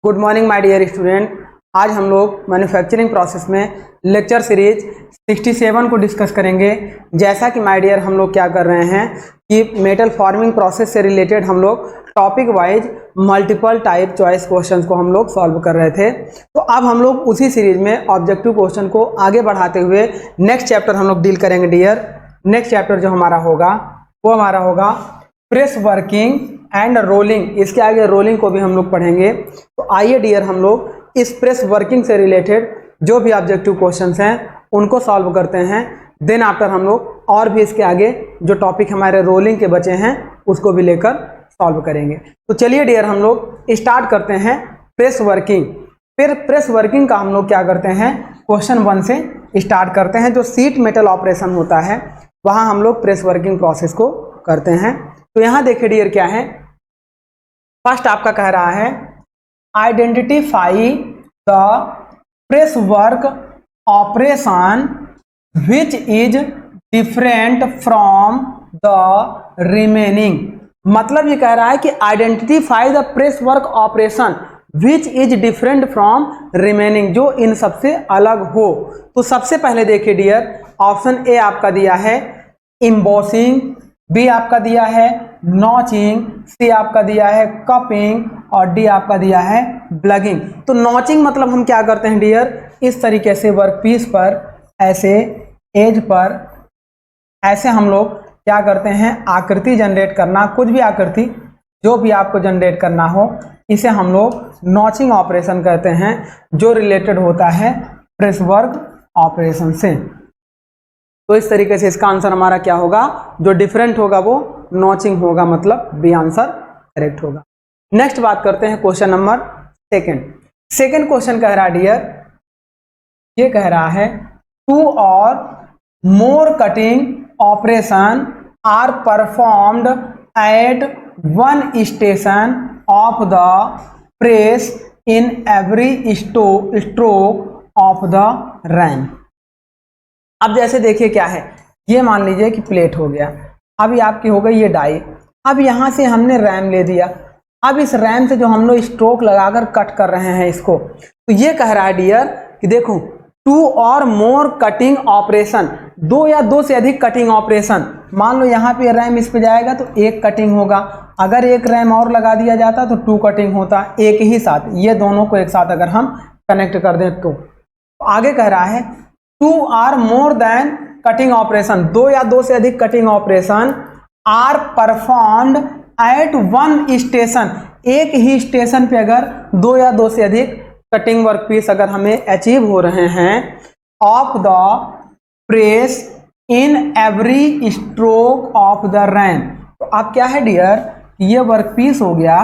Good morning my dear student. आज हम लोग मैन्युफैक्चरिंग प्रोसेस में लेक्चर सीरीज 67 को डिस्कस करेंगे। जैसा कि माय डियर हम लोग क्या कर रहे हैं कि मेटल फॉर्मिंग प्रोसेस से रिलेटेड हम लोग topic wise multiple type choice questions को हम लोग सॉल्व कर रहे थे। तो अब हम लोग उसी सीरीज में ऑब्जेक्टिव क्वेश्चन को आगे बढ़ाते हुए नेक्स्ट चैप्टर हम लोग डील करेंगे डियर। नेक्स्ट चैप्टर जो हमारा होगा वो हमारा होगा प्रेस वर्किंग एंड रोलिंग। इसके आगे रोलिंग को भी हम लोग पढ़ेंगे। तो आइए डियर हम लोग इस प्रेस वर्किंग से रिलेटेड जो भी ऑब्जेक्टिव क्वेश्चंस हैं उनको सॉल्व करते हैं। देन आफ्टर हम लोग और भी इसके आगे जो टॉपिक हमारे रोलिंग के बचे हैं उसको भी लेकर सॉल्व करेंगे। तो चलिए डियर हम लोग स्टार्ट करते हैं प्रेस वर्किंग। फिर प्रेस वर्किंग का हम लोग क्या करते हैं, क्वेश्चन 1 से स्टार्ट करते हैं। जो सीट मेटल ऑपरेशन होता है वहाँ हम लोग प्रेस वर्किंग प्रोसेस को करते हैं। तो यहाँ देखिए डियर क्या है, फर्स्ट आपका कह रहा है identify the press work operation which is different from the remaining. मतलब ये कह रहा है कि identify the press work operation which is different from remaining, जो इन सबसे अलग हो। तो सबसे पहले देखिए डियर, ऑप्शन ए आपका दिया है एम्बॉसिंग, बी आपका दिया है नॉचिंग, सी आपका दिया है कपिंग और डी आपका दिया है ब्लगिंग। तो नॉचिंग मतलब हम क्या करते हैं डियर, इस तरीके से वर्कपीस पर ऐसे एज पर ऐसे हम लोग क्या करते हैं, आकृति जनरेट करना, कुछ भी आकृति जो भी आपको जनरेट करना हो इसे हम लोग नॉचिंग ऑपरेशन कहते हैं, जो रिलेटेड होता है प्रेस वर्क ऑपरेशन से। तो इस तरीके से इसका आंसर हमारा क्या होगा, जो डिफरेंट होगा वो नॉचिंग होगा, मतलब बी आंसर करेक्ट होगा। नेक्स्ट बात करते हैं क्वेश्चन नंबर सेकंड क्वेश्चन कह रहा है डियर, ये कह रहा है 2 or more cutting operation are performed at 1 station of the press in every stroke of the ram. अब जैसे देखिए क्या है, ये मान लीजिए कि प्लेट हो गया, अभी आपकी हो गई ये डाई, अब यहाँ से हमने रैम ले दिया। अब इस रैम से जो हम लोग स्ट्रोक लगाकर कट कर रहे हैं इसको, तो ये कह रहा है डियर कि देखो 2 और मोर कटिंग ऑपरेशन, 2 या 2 से अधिक कटिंग ऑपरेशन। मान लो यहाँ पे रैम इस पे जाएगा तो 1 कटिंग होगा, अगर 1 रैम और लगा दिया जाता तो 2 कटिंग होता एक ही साथ। ये दोनों को एक साथ अगर हम कनेक्ट कर दें तो आगे कह रहा है 2 are more than cutting operation, 2 या 2 से अधिक cutting operation are performed at 1 station, एक ही स्टेशन पे अगर 2 या 2 से अधिक कटिंग वर्क पीस अगर हमें अचीव हो रहे हैं of the press in every stroke of the RAM. तो अब क्या है डियर, ये वर्क पीस हो गया,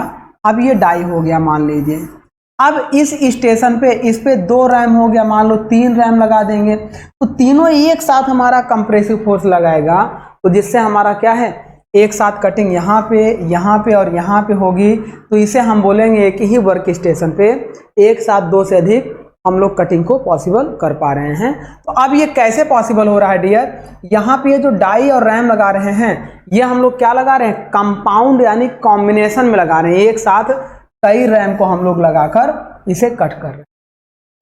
अब ये डाई हो गया मान लीजिए। अब इस स्टेशन पे इस पे 2 रैम हो गया, मान लो 3 रैम लगा देंगे तो तीनों एक साथ हमारा कंप्रेसिव फोर्स लगाएगा, तो जिससे हमारा क्या है एक साथ कटिंग यहाँ पे और यहाँ पे होगी। तो इसे हम बोलेंगे एक ही वर्क स्टेशन पे एक साथ 2 से अधिक हम लोग कटिंग को पॉसिबल कर पा रहे हैं। तो अब ये कैसे पॉसिबल हो रहा है डियर, यहाँ पे ये जो डाई और रैम लगा रहे हैं ये हम लोग क्या लगा रहे हैं, कंपाउंड यानी कॉम्बिनेशन में लगा रहे हैं, एक साथ कई रैम को हम लोग लगाकर इसे कट कर रहे हैं।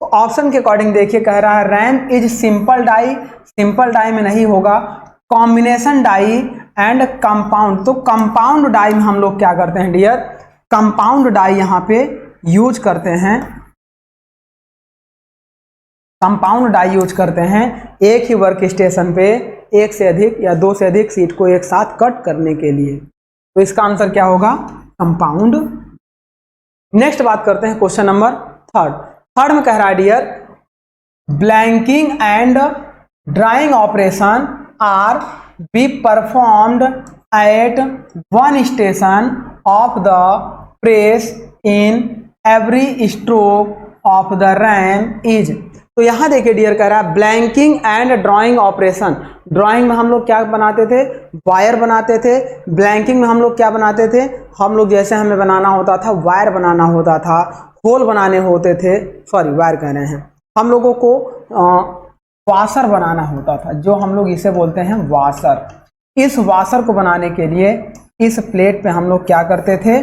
तो ऑप्शन के अकॉर्डिंग देखिए कह रहा है ram is simple die, simple die में नहीं होगा, कॉम्बिनेशन डाई एंड कंपाउंड। तो कंपाउंड डाई में हम लोग क्या करते हैं डियर, कंपाउंड डाई यहाँ पे यूज करते हैं, कंपाउंड डाई यूज करते हैं एक ही वर्क स्टेशन पे 1 से अधिक या 2 से अधिक सीट को एक साथ कट करने के लिए। तो इसका आंसर क्या होगा, कंपाउंड। नेक्स्ट बात करते हैं क्वेश्चन नंबर थर्ड में कह रहा है dear blanking and drawing operation are be performed at 1 station of the press in every stroke of the ram is. तो यहाँ देखिए डियर कह रहा है blanking and drawing operation. Drawing में हम लोग क्या बनाते थे, वायर बनाते थे। ब्लैंकिंग में हम लोग क्या बनाते थे, हम लोग जैसे हमें बनाना होता था वायर बनाना होता था, होल बनाने होते थे, सॉरी वायर कह रहे हैं, हम लोगों को वाशर बनाना होता था, जो हम लोग इसे बोलते हैं वाशर। इस वाशर को बनाने के लिए इस प्लेट पे हम लोग क्या करते थे,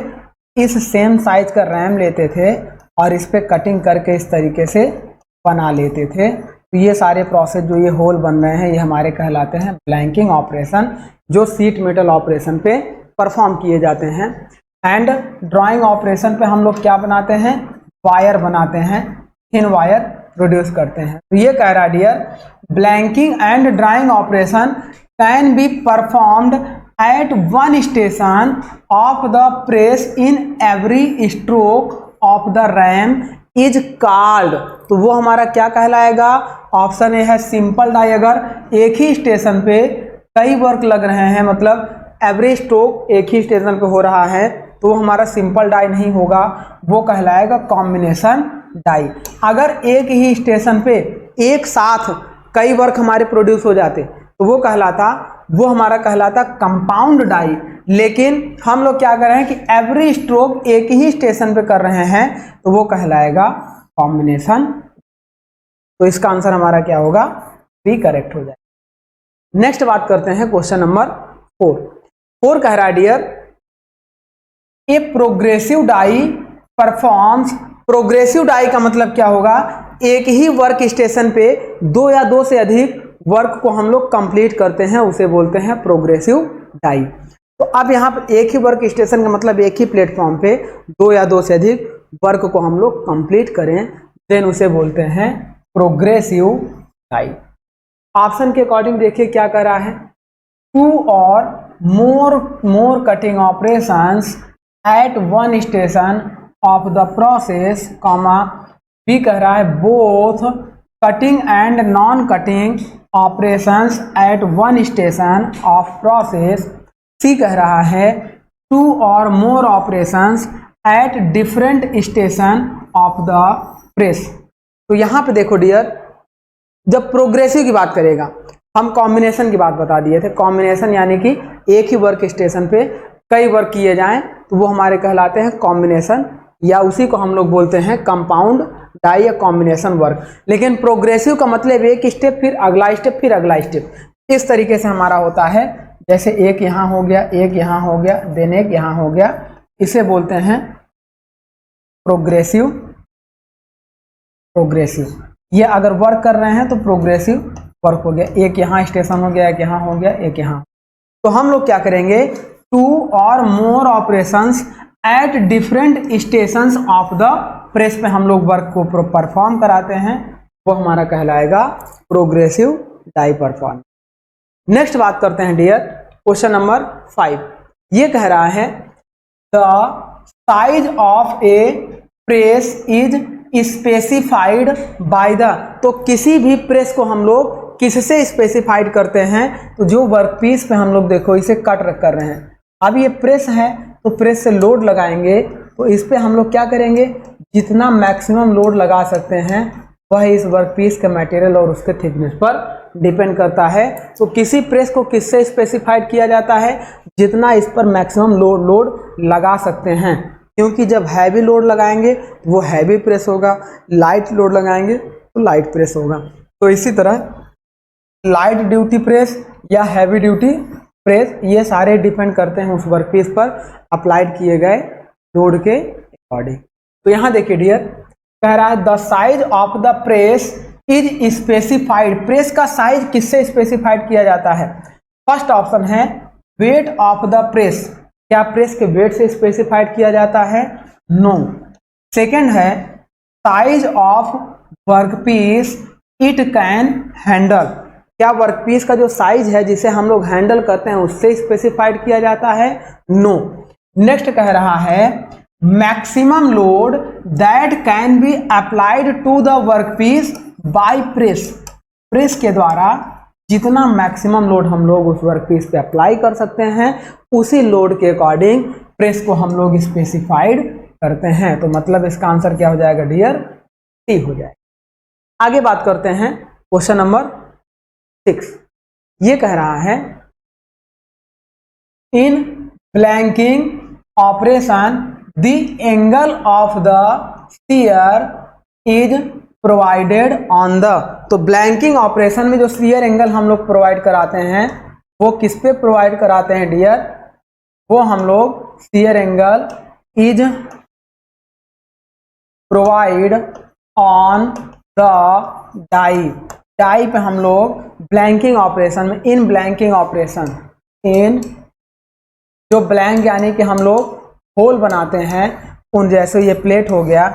इस सेम साइज का रैम लेते थे और इस पे कटिंग करके इस तरीके से बना लेते थे। तो ये सारे प्रोसेस जो ये होल बन रहे हैं ये हमारे कहलाते हैं ब्लैंकिंग ऑपरेशन, जो सीट मेटल ऑपरेशन पे परफॉर्म किए जाते हैं। एंड ड्राइंग ऑपरेशन पे हम लोग क्या बनाते हैं, वायर बनाते हैं, थिन वायर प्रोड्यूस करते हैं। तो ये कह रहा है dear, blanking and drawing operation can be performed at one station of the press in every stroke of the ram is called. तो वो हमारा क्या कहलाएगा, ऑप्शन ए है सिंपल डाई। अगर एक ही स्टेशन पे कई वर्क लग रहे हैं, मतलब एवरी स्ट्रोक एक ही स्टेशन पे हो रहा है, तो वो हमारा सिंपल डाई नहीं होगा, वो कहलाएगा कॉम्बिनेशन डाई। अगर एक ही स्टेशन पे एक साथ कई वर्क हमारे प्रोड्यूस हो जाते तो वो हमारा कहलाता कंपाउंड डाई। लेकिन हम लोग क्या कर रहे हैं कि एवरी स्ट्रोक एक ही स्टेशन पे कर रहे हैं, तो वो कहलाएगा कॉम्बिनेशन। तो इसका आंसर हमारा क्या होगा, बी करेक्ट हो जाएगा। नेक्स्ट बात करते हैं क्वेश्चन नंबर 4 कह रहा है dear, a progressive die performs. Progressive die का मतलब क्या होगा, एक ही वर्क स्टेशन पे दो या दो से अधिक वर्क को हम लोग कंप्लीट करते हैं, उसे बोलते हैं प्रोग्रेसिव डाई। तो अब यहाँ पर एक ही वर्क स्टेशन का मतलब एक ही प्लेटफॉर्म पे दो या दो से अधिक वर्क को हम लोग कंप्लीट करें, देन उसे बोलते हैं प्रोग्रेसिव डाई। ऑप्शन के अकॉर्डिंग देखिए क्या कर रहा है, 2 or more cutting operations at one station of the process, B कह रहा है both cutting and non cutting operations at one station of process, C कह रहा है 2 or more operations at different station of the press. तो यहाँ पे देखो डियर, जब प्रोग्रेसिव की बात करेगा, हम कॉम्बिनेशन की बात बता दिए थे, कॉम्बिनेशन यानी कि एक ही वर्क स्टेशन पे कई वर्क किए जाएं तो वो हमारे कहलाते हैं कॉम्बिनेशन, या उसी को हम लोग बोलते हैं कंपाउंड डाई या कॉम्बिनेशन वर्क। लेकिन प्रोग्रेसिव का मतलब एक स्टेप फिर अगला स्टेप फिर अगला स्टेप, इस तरीके से हमारा होता है। जैसे एक यहाँ हो गया, एक यहाँ हो गया, देन एक यहाँ हो गया, इसे बोलते हैं प्रोग्रेसिव। ये अगर वर्क कर रहे हैं तो प्रोग्रेसिव वर्क हो गया, एक यहाँ स्टेशन हो गया, एक यहाँ हो गया, एक यहाँ। तो हम लोग क्या करेंगे, 2 or more operations at different stations of the press पे हम लोग वर्क को परफॉर्म कराते हैं, वो हमारा कहलाएगा प्रोग्रेसिव डाई परफॉर्म। नेक्स्ट बात करते हैं डियर, क्वेश्चन नंबर 5। ये कह रहा है the size of A press is specified by the. तो किसी भी प्रेस को हम लोग किससे स्पेसिफाइड करते हैं, तो जो वर्कपीस पे हम लोग देखो इसे कट कर रहे हैं, अब ये प्रेस है तो प्रेस से लोड लगाएंगे, तो इस पे हम लोग क्या करेंगे, जितना मैक्सिमम लोड लगा सकते हैं वह इस वर्कपीस के मटेरियल और उसके थिकनेस पर डिपेंड करता है। तो किसी प्रेस को किससे स्पेसिफाइड किया जाता है, जितना इस पर मैक्सिमम लोड लगा सकते हैं, क्योंकि जब हैवी लोड लगाएंगे वो हैवी प्रेस होगा, लाइट लोड लगाएंगे तो लाइट प्रेस होगा। तो इसी तरह लाइट ड्यूटी प्रेस या हैवी ड्यूटी प्रेस, ये सारे डिपेंड करते हैं उस वर्कपीस पर अप्लाइड किए गए लोड के अकॉर्डिंग। तो यहाँ देखिए डियर, कह रहा है the size of the press is specified. Press का साइज किससे स्पेसिफाइड किया जाता है, फर्स्ट ऑप्शन है वेट ऑफ द प्रेस। क्या प्रेस के वेट से स्पेसिफाइड किया जाता है, नो। सेकेंड है size of workpiece it can handle. क्या वर्कपीस का जो साइज है जिसे हम लोग हैंडल करते हैं उससे स्पेसिफाइड किया जाता है, नो। नेक्स्ट कह रहा है maximum load that can be applied to the workpiece by press. Press के द्वारा जितना मैक्सिमम लोड हम लोग उस वर्कपीस पे अप्लाई कर सकते हैं, उसी लोड के अकॉर्डिंग प्रेस को हम लोग स्पेसिफाइड करते हैं। तो मतलब इसका आंसर क्या हो जाएगा डियर, टी हो जाएगा। आगे बात करते हैं क्वेश्चन नंबर 6। ये कह रहा है in blanking operation the angle of the shear is provided on the. तो ब्लैंकिंग ऑपरेशन में जो शीयर एंगल हम लोग प्रोवाइड कराते हैं वो किस पे प्रोवाइड कराते हैं डियर, वो हम लोग shear angle is provide on the die. Die पे हम लोग ब्लैंकिंग ऑपरेशन में, इन ब्लैंकिंग ऑपरेशन, इन जो ब्लैंक यानी कि हम लोग होल बनाते हैं, उन जैसे ये प्लेट हो गया,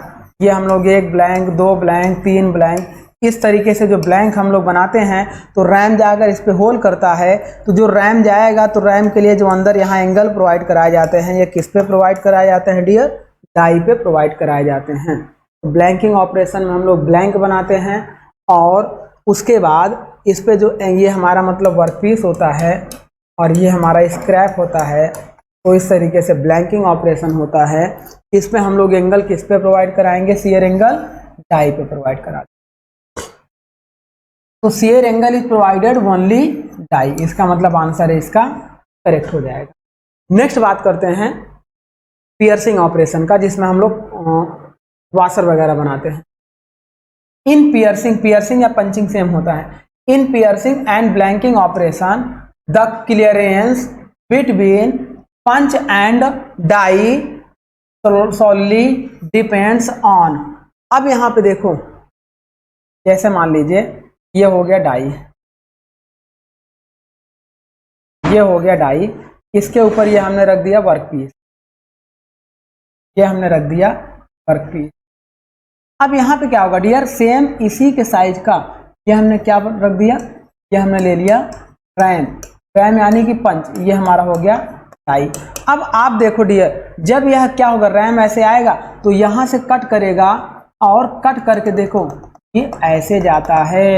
ये हम लोग एक ब्लैंक, दो ब्लैंक, तीन ब्लैंक, इस तरीके से जो ब्लैंक हम लोग बनाते हैं, तो रैम जाकर इस पे होल करता है, तो जो रैम जाएगा तो रैम के लिए जो अंदर यहाँ एंगल प्रोवाइड कराए जाते हैं, ये किस पे प्रोवाइड कराए जाते हैं डियर? डाई पे प्रोवाइड कराए जाते हैं। तो ब्लैंकिंग ऑपरेशन में हम लोग ब्लैंक बनाते हैं और उसके बाद इस पे जो ये हमारा मतलब वर्कपीस होता है और ये हमारा स्क्रैप होता है, तो इस तरीके से ब्लैंकिंग ऑपरेशन होता है। इस पे हम लोग एंगल किस पे प्रोवाइड कराएंगे? शियर एंगल डाई पे प्रोवाइड करा। तो shear angle is provided only die, इसका मतलब आंसर है इसका करेक्ट हो जाएगा। नेक्स्ट बात करते हैं पियर्सिंग ऑपरेशन का, जिसमें हम लोग वाशर वगैरह बनाते हैं। इन पियर्सिंग, पियर्सिंग या पंचिंग सेम होता है। In piercing and blanking operation the clearance between punch and die solely depends on. अब यहाँ पे देखो, जैसे मान लीजिए ये हो गया डाई, ये हो गया डाई, इसके ऊपर ये हमने रख दिया वर्कपीस, ये हमने रख दिया वर्कपीस। अब यहाँ पे क्या होगा डियर? सेम इसी के साइज का ये हमने क्या रख दिया? ये हमने ले लिया रैम, रैम यानी कि पंच, ये हमारा हो गया डाई। अब आप देखो डियर, जब यह क्या होगा, रैम ऐसे आएगा तो यहाँ से कट करेगा और कट करके देखो ये ऐसे जाता है।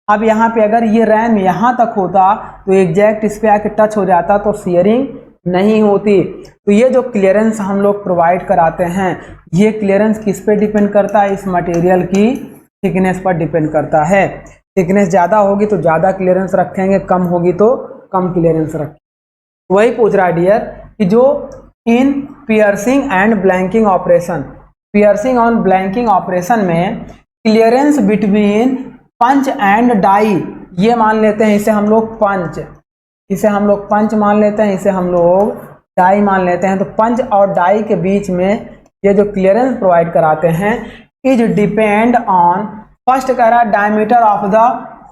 अब यहाँ पे अगर ये रैम यहाँ तक होता तो एग्जैक्ट इस पे आके टच हो जाता तो शियरिंग नहीं होती। तो ये जो क्लियरेंस हम लोग प्रोवाइड कराते हैं, ये क्लियरेंस किस पे डिपेंड करता है? इस मटेरियल की थिकनेस पर डिपेंड करता है। थिकनेस ज़्यादा होगी तो ज़्यादा क्लियरेंस रखेंगे, कम होगी तो कम क्लियरेंस रखेंगे। वही पूछ रहा है डियर कि जो in piercing and blanking operation, piercing और ब्लैंकिंग ऑपरेशन में clearance between punch and die, ये मान लेते हैं इसे हम लोग पंच, इसे हम लोग पंच मान लेते हैं, इसे हम लोग डाई मान लेते हैं। तो पंच और डाई के बीच में ये जो क्लियरेंस प्रोवाइड कराते हैं इज डिपेंड ऑन, फर्स्ट कह रहा diameter of the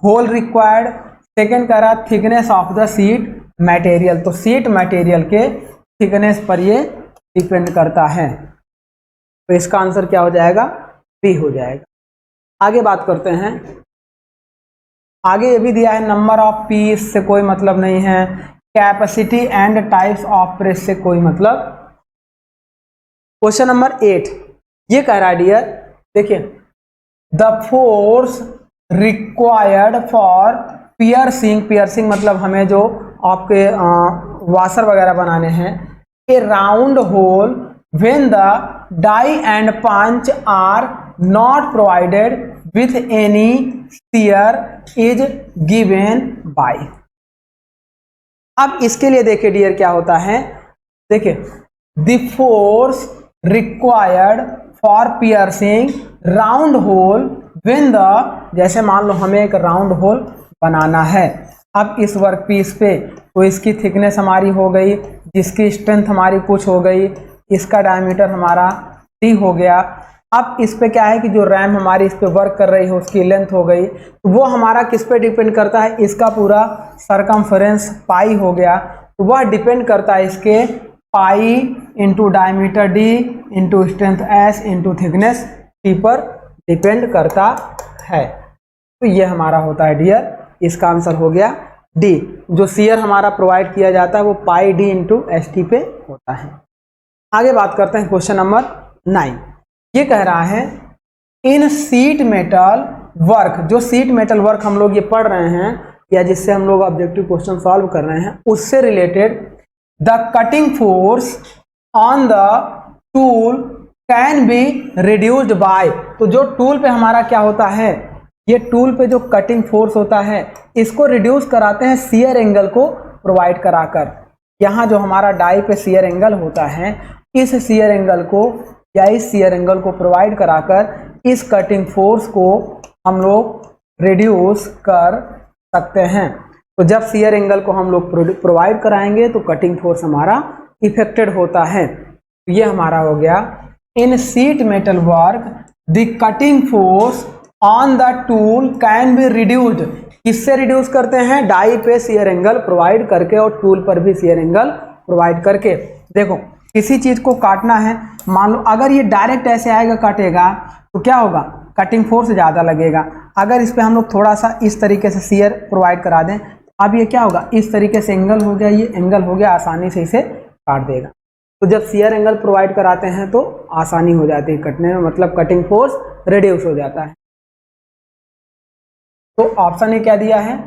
hole required, second कह रहा thickness of the sheet material. तो शीट मटेरियल के थिकनेस पर ये डिपेंड करता है। तो इसका आंसर क्या हो जाएगा? बी हो जाएगा। आगे बात करते हैं, आगे ये भी दिया है नंबर ऑफ पीस से कोई मतलब नहीं है, capacity and types of press से कोई मतलब। क्वेश्चन नंबर 8 ये कह रहा है डियर, देखिए the force required for piercing, piercing मतलब हमें जो आपके वाशर वगैरह बनाने हैं, a round hole when the die and punch are not provided with any shear is given by. अब इसके लिए देखिए डियर क्या होता है, देखिए the force required for piercing round hole when the, जैसे मान लो हमें एक राउंड होल बनाना है। अब इस वर्क पीस पे तो इसकी थिकनेस हमारी हो गई, जिसकी स्ट्रेंथ हमारी कुछ हो गई, इसका डायमीटर हमारा टी हो गया। अब इस पे क्या है कि जो रैम हमारी इस पे वर्क कर रही है उसकी लेंथ हो गई, तो वो हमारा किस पे डिपेंड करता है? इसका पूरा सरकमफरेंस पाई हो गया, तो वह डिपेंड करता है इसके pi into diameter D into strength S into thickness T पर डिपेंड करता है। तो ये हमारा होता है डियर, इसका आंसर हो गया डी। जो शियर हमारा प्रोवाइड किया जाता है वो पाई डी इंटू एस टी पे होता है। आगे बात करते हैं क्वेश्चन नंबर 9। ये कह रहा है इन सीट मेटल वर्क, जो सीट मेटल वर्क हम लोग ये पढ़ रहे हैं या जिससे हम लोग ऑब्जेक्टिव क्वेश्चन सॉल्व कर रहे हैं, उससे related the cutting force on the tool can be reduced by. तो जो टूल पे हमारा क्या होता है, ये टूल पे जो कटिंग फोर्स होता है इसको रिड्यूस कराते हैं शियर एंगल को प्रोवाइड कराकर। यहाँ जो हमारा डाई पे शियर एंगल होता है, इस शियर एंगल को या इस शियर एंगल को प्रोवाइड कराकर इस कटिंग फोर्स को हम लोग रिड्यूस कर सकते हैं। तो जब शियर एंगल को हम लोग प्रोवाइड कराएंगे तो कटिंग फोर्स हमारा इफेक्टेड होता है। तो ये हमारा हो गया in sheet metal work the cutting force on the tool can be reduced. किससे रिड्यूस करते हैं? डाई पे शियर एंगल प्रोवाइड करके और टूल पर भी शियर एंगल प्रोवाइड करके। देखो किसी चीज को काटना है, मान लो अगर ये डायरेक्ट ऐसे आएगा काटेगा तो क्या होगा? कटिंग फोर्स ज्यादा लगेगा। अगर इस पे हम लोग थोड़ा सा इस तरीके से शियर प्रोवाइड करा दें, अब ये क्या होगा? इस तरीके से एंगल हो गया, ये एंगल हो गया, आसानी से इसे काट देगा। तो जब शियर एंगल प्रोवाइड कराते हैं तो आसानी हो जाती है कटने में, मतलब कटिंग फोर्स रिड्यूस हो जाता है। तो ऑप्शन ने क्या दिया है?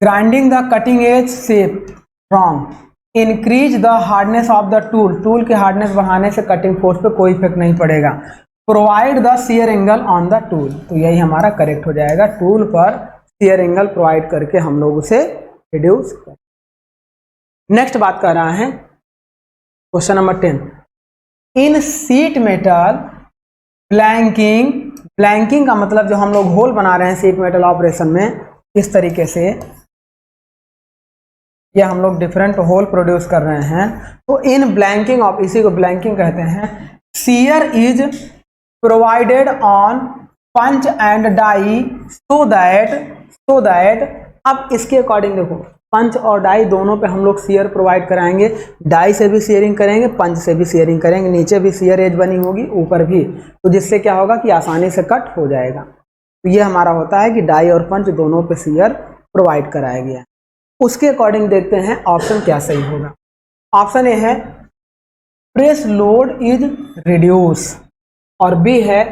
Grinding the cutting edge shape from increase the hardness of the tool. Tool के हार्डनेस बढ़ाने से कटिंग फोर्स पे कोई इफेक्ट नहीं पड़ेगा। Provide the shear angle on the tool, तो यही हमारा करेक्ट हो जाएगा। टूल पर शियर एंगल प्रोवाइड करके हम लोग उसे रिड्यूस करें। नेक्स्ट बात कर रहा है क्वेश्चन नंबर 10। इन शीट मेटल ब्लैंकिंग, ब्लैंकिंग का मतलब जो हम लोग होल बना रहे हैं शीट मेटल ऑपरेशन में, इस तरीके से ये हम लोग डिफरेंट होल प्रोड्यूस कर रहे हैं। तो इन ब्लैंकिंग ऑफ, इसी को ब्लैंकिंग कहते हैं। Shear is provided on punch and die so that अब इसके अकॉर्डिंग देखो, पंच और डाई दोनों पे हम लोग शियर प्रोवाइड कराएंगे। डाई से भी शेयरिंग करेंगे, पंच से भी शेयरिंग करेंगे, नीचे भी शियर एज बनी होगी, ऊपर भी, तो जिससे क्या होगा कि आसानी से कट हो जाएगा। तो ये हमारा होता है कि डाई और पंच दोनों पे शियर प्रोवाइड कराया गया। उसके अकॉर्डिंग देखते हैं ऑप्शन क्या सही होगा। ऑप्शन ए है प्रेस लोड इज रिड्यूस, और बी है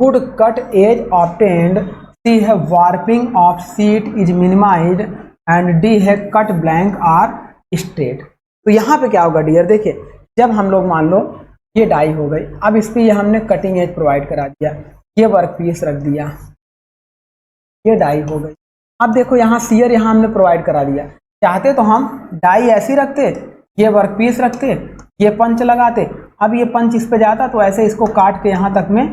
गुड कट एज ऑब्टेन्ड, सी है warping of sheet is minimised, and D है कट ब्लैंक आर स्ट्रेट। तो यहाँ पे क्या होगा डियर? देखिए जब हम लोग मान लो ये डाई हो गई, अब इस पे ये हमने कटिंग एज प्रोवाइड करा दिया, ये वर्क पीस रख दिया, ये डाई हो गई। अब देखो यहाँ शियर यहाँ हमने प्रोवाइड करा दिया। चाहते तो हम डाई ऐसी रखते, ये वर्क पीस रखते, ये पंच लगाते, अब ये पंच इस पे जाता तो ऐसे इसको काट के यहाँ तक में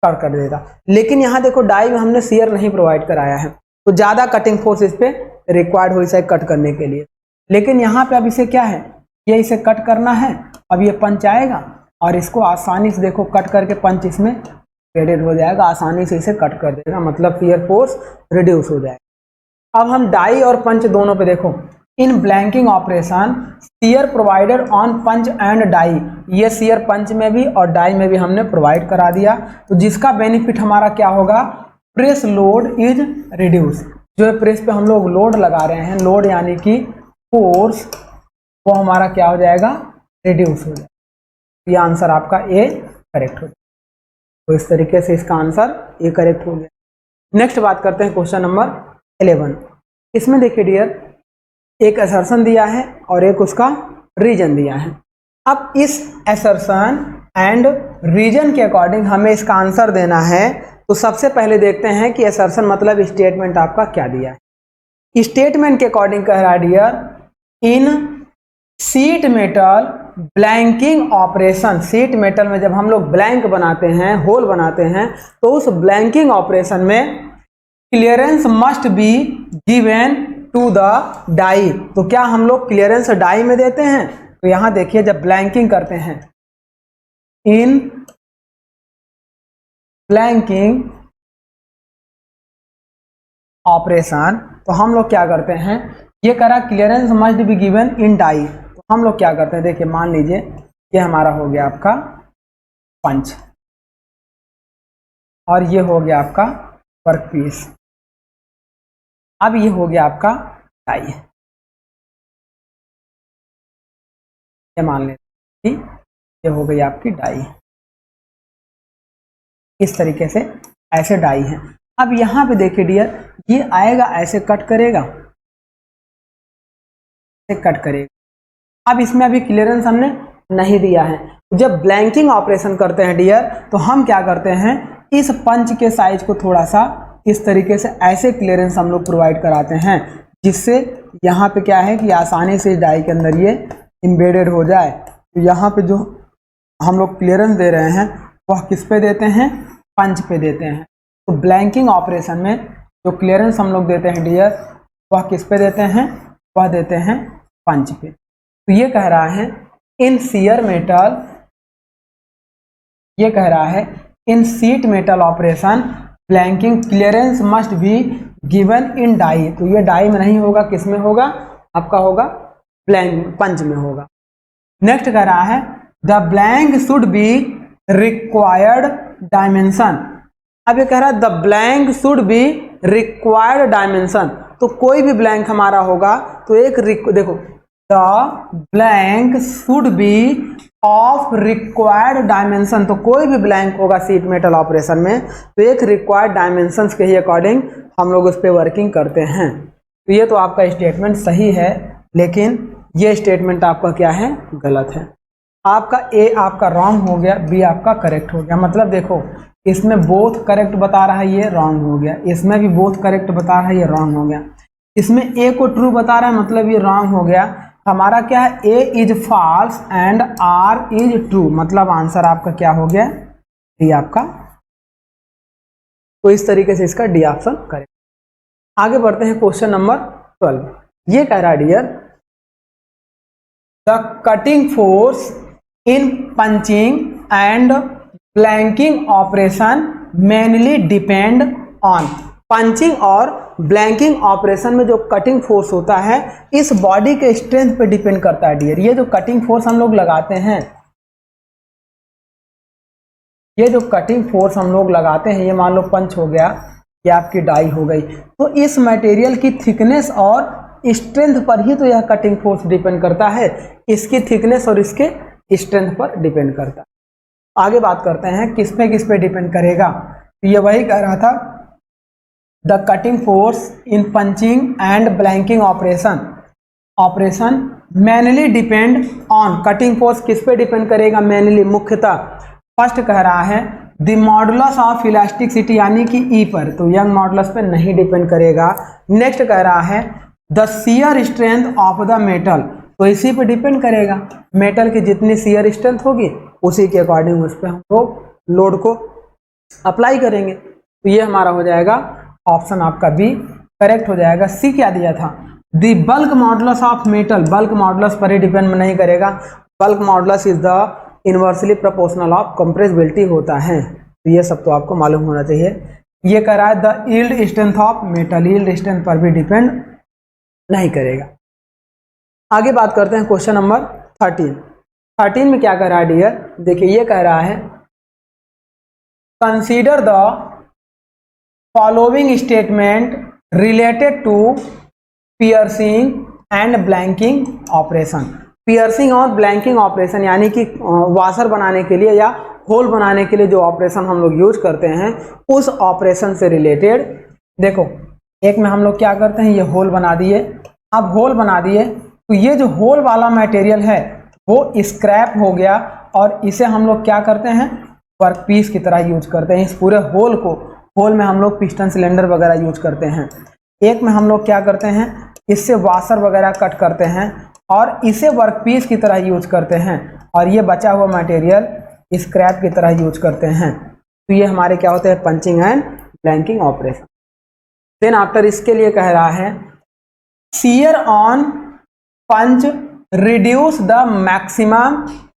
कट कर देता। लेकिन यहाँ देखो डाई में हमने शियर नहीं प्रोवाइड कराया है, तो ज़्यादा कटिंग फोर्स इस पे रिक्वायर्ड हो इसे कट करने के लिए। लेकिन यहाँ पे अब इसे क्या है, ये इसे कट करना है, अब ये पंच आएगा और इसको आसानी से देखो कट करके पंच इसमें एडेड हो जाएगा, आसानी से इसे कट कर देगा, मतलब शियर फोर्स रिड्यूस हो जाएगा। अब हम डाई और पंच दोनों पे देखो, in blanking operation shear provided on punch and die, ये शियर पंच में भी और डाई में भी हमने प्रोवाइड करा दिया। तो जिसका बेनिफिट हमारा क्या होगा? Press load is reduce. जो प्रेस पे हम लोग लोड लगा रहे हैं, लोड यानी कि फोर्स, वो हमारा क्या हो जाएगा? रिड्यूस हो जाएगा। ये आंसर आपका ए करेक्ट हो जाएगा। तो इस तरीके से इसका आंसर ए करेक्ट हो गया। नेक्स्ट बात करते हैं क्वेश्चन नंबर 11। इसमें देखिए डियर, एक असर्शन दिया है और एक उसका रीजन दिया है। अब इस असर्शन एंड रीजन के अकॉर्डिंग हमें इसका आंसर देना है। तो सबसे पहले देखते हैं कि असर्शन मतलब स्टेटमेंट आपका क्या दिया है। स्टेटमेंट के अकॉर्डिंग कह रहा है dear, in sheet metal blanking operation, sheet metal में जब हम लोग ब्लैंक बनाते हैं, होल बनाते हैं, तो उस ब्लैंकिंग ऑपरेशन में clearance must be given to the die. तो क्या हम लोग क्लियरेंस डाई में देते हैं? तो यहां देखिए जब ब्लैंकिंग करते हैं, इन ब्लैंकिंग ऑपरेशन, तो हम लोग क्या करते हैं, ये करा clearance must be given in die, तो हम लोग क्या करते हैं, देखिए मान लीजिए ये हमारा हो गया आपका पंच और ये हो गया आपका वर्क पीस, अब ये हो गया आपका डाई, ये मान लेते हैं ये हो गई आपकी डाई। इस तरीके से ऐसे डाई है। अब यहां पे देखिए डियर, ये आएगा ऐसे कट करेगा, कट करेगा। अब इसमें अभी क्लियरेंस हमने नहीं दिया है। जब ब्लैंकिंग ऑपरेशन करते हैं डियर, तो हम क्या करते हैं, इस पंच के साइज को थोड़ा सा इस तरीके से ऐसे क्लियरेंस हम लोग प्रोवाइड कराते हैं, जिससे यहाँ पे क्या है कि आसानी से डाई के अंदर ये एम्बेडेड हो जाए। तो यहाँ पे जो हम लोग क्लियरेंस दे रहे हैं वह किस पे देते हैं? पंच पे देते हैं। तो ब्लैंकिंग ऑपरेशन में जो क्लियरेंस हम लोग देते हैं डियर, वह किस पे देते हैं? वह देते हैं पंच पे। तो ये कह रहा है इन शियर मेटल ये कह रहा है in sheet metal operation blanking clearance must be given in die. तो ये डाई में नहीं होगा, किस में होगा, आपका होगा ब्लैंक पंच में होगा। नेक्स्ट कह रहा है the blank should be required dimension. अब ये कह रहा है the blank should be required dimension. तो कोई भी ब्लैंक हमारा होगा तो एक देखो the blank should be of required dimension. तो कोई भी ब्लैंक होगा शीट मेटल ऑपरेशन में तो एक रिक्वायर्ड डायमेंशंस के ही अकॉर्डिंग हम लोग उस पर वर्किंग करते हैं। तो ये तो आपका स्टेटमेंट सही है, लेकिन ये स्टेटमेंट आपका क्या है, गलत है। आपका ए आपका रॉन्ग हो गया, बी आपका करेक्ट हो गया। मतलब देखो इसमें बोथ करेक्ट बता रहा है, ये रॉन्ग हो गया। इसमें भी बोथ करेक्ट बता रहा है, ये रॉन्ग हो गया। इसमें ए को ट्रू बता रहा है, मतलब ये रॉन्ग हो गया। हमारा क्या है, A is false and R is true, मतलब आंसर आपका क्या हो गया, डी आपका। तो इस तरीके से इसका डी ऑप्शन करेक्ट। आगे बढ़ते हैं क्वेश्चन नंबर 12। ये कह रहा है dear the cutting force in punching and blanking operation mainly depend on. Punching और ब्लैंकिंग ऑपरेशन में जो कटिंग फोर्स होता है इस बॉडी के स्ट्रेंथ पे डिपेंड करता है डियर। ये जो कटिंग फोर्स हम लोग लगाते हैं, ये जो कटिंग फोर्स हम लोग लगाते हैं, ये मान लो पंच हो गया, ये आपकी डाई हो गई, तो इस मटेरियल की थिकनेस और स्ट्रेंथ पर ही तो यह कटिंग फोर्स डिपेंड करता है। इसकी थिकनेस और इसके स्ट्रेंथ पर डिपेंड करता है। आगे बात करते हैं किस पे डिपेंड करेगा। तो ये वही कह रहा था the cutting force in punching and blanking operation mainly depend on. Cutting force किस पे डिपेंड करेगा, मेनली मुख्यतः। फर्स्ट कह रहा है द मॉडुलस ऑफ इलास्टिसिटी यानी कि ई पर, तो यंग मॉडुलस पे नहीं डिपेंड करेगा। नेक्स्ट कह रहा है the shear strength of the metal, तो इसी पे डिपेंड करेगा। मेटल की जितनी शियर स्ट्रेंथ होगी उसी के अकॉर्डिंग उस पर हम लोग लोड को अप्लाई करेंगे। तो ये हमारा हो जाएगा ऑप्शन आपका बी करेक्ट हो जाएगा। सी क्या दिया था, the bulk modulus of metal, bulk modulus पर ही डिपेंड नहीं करेगा। Bulk modulus is the inversely proportional of compressibility होता है। तो ये सब तो आपको मालूम होना चाहिए। ये कह रहा है the yield strength of metal, yield strength पर भी डिपेंड नहीं करेगा। आगे बात करते हैं क्वेश्चन नंबर 13 में क्या कह रहा है डियर, देखिए ये कह रहा है consider the following statement related to piercing and blanking operation. Piercing और ब्लैंकिंग ऑपरेशन यानी कि वाशर बनाने के लिए या होल बनाने के लिए जो ऑपरेशन हम लोग यूज करते हैं उस ऑपरेशन से रिलेटेड। देखो एक में हम लोग क्या करते हैं, ये होल बना दिए। अब होल बना दिए तो ये जो होल वाला मटेरियल है वो स्क्रैप हो गया और इसे हम लोग क्या करते हैं, वर्क पीस की तरह यूज करते हैं। इस पूरे होल को, होल में हम लोग पिस्टन सिलेंडर वगैरह यूज करते हैं। एक में हम लोग क्या करते हैं, इससे वाशर वगैरह कट करते हैं और इसे वर्क पीस की तरह यूज करते हैं और ये बचा हुआ मटेरियल स्क्रैप की तरह यूज करते हैं। तो ये हमारे क्या होते हैं, punching and blanking operation. Then after इसके लिए कह रहा है shear on punch reduce the maximum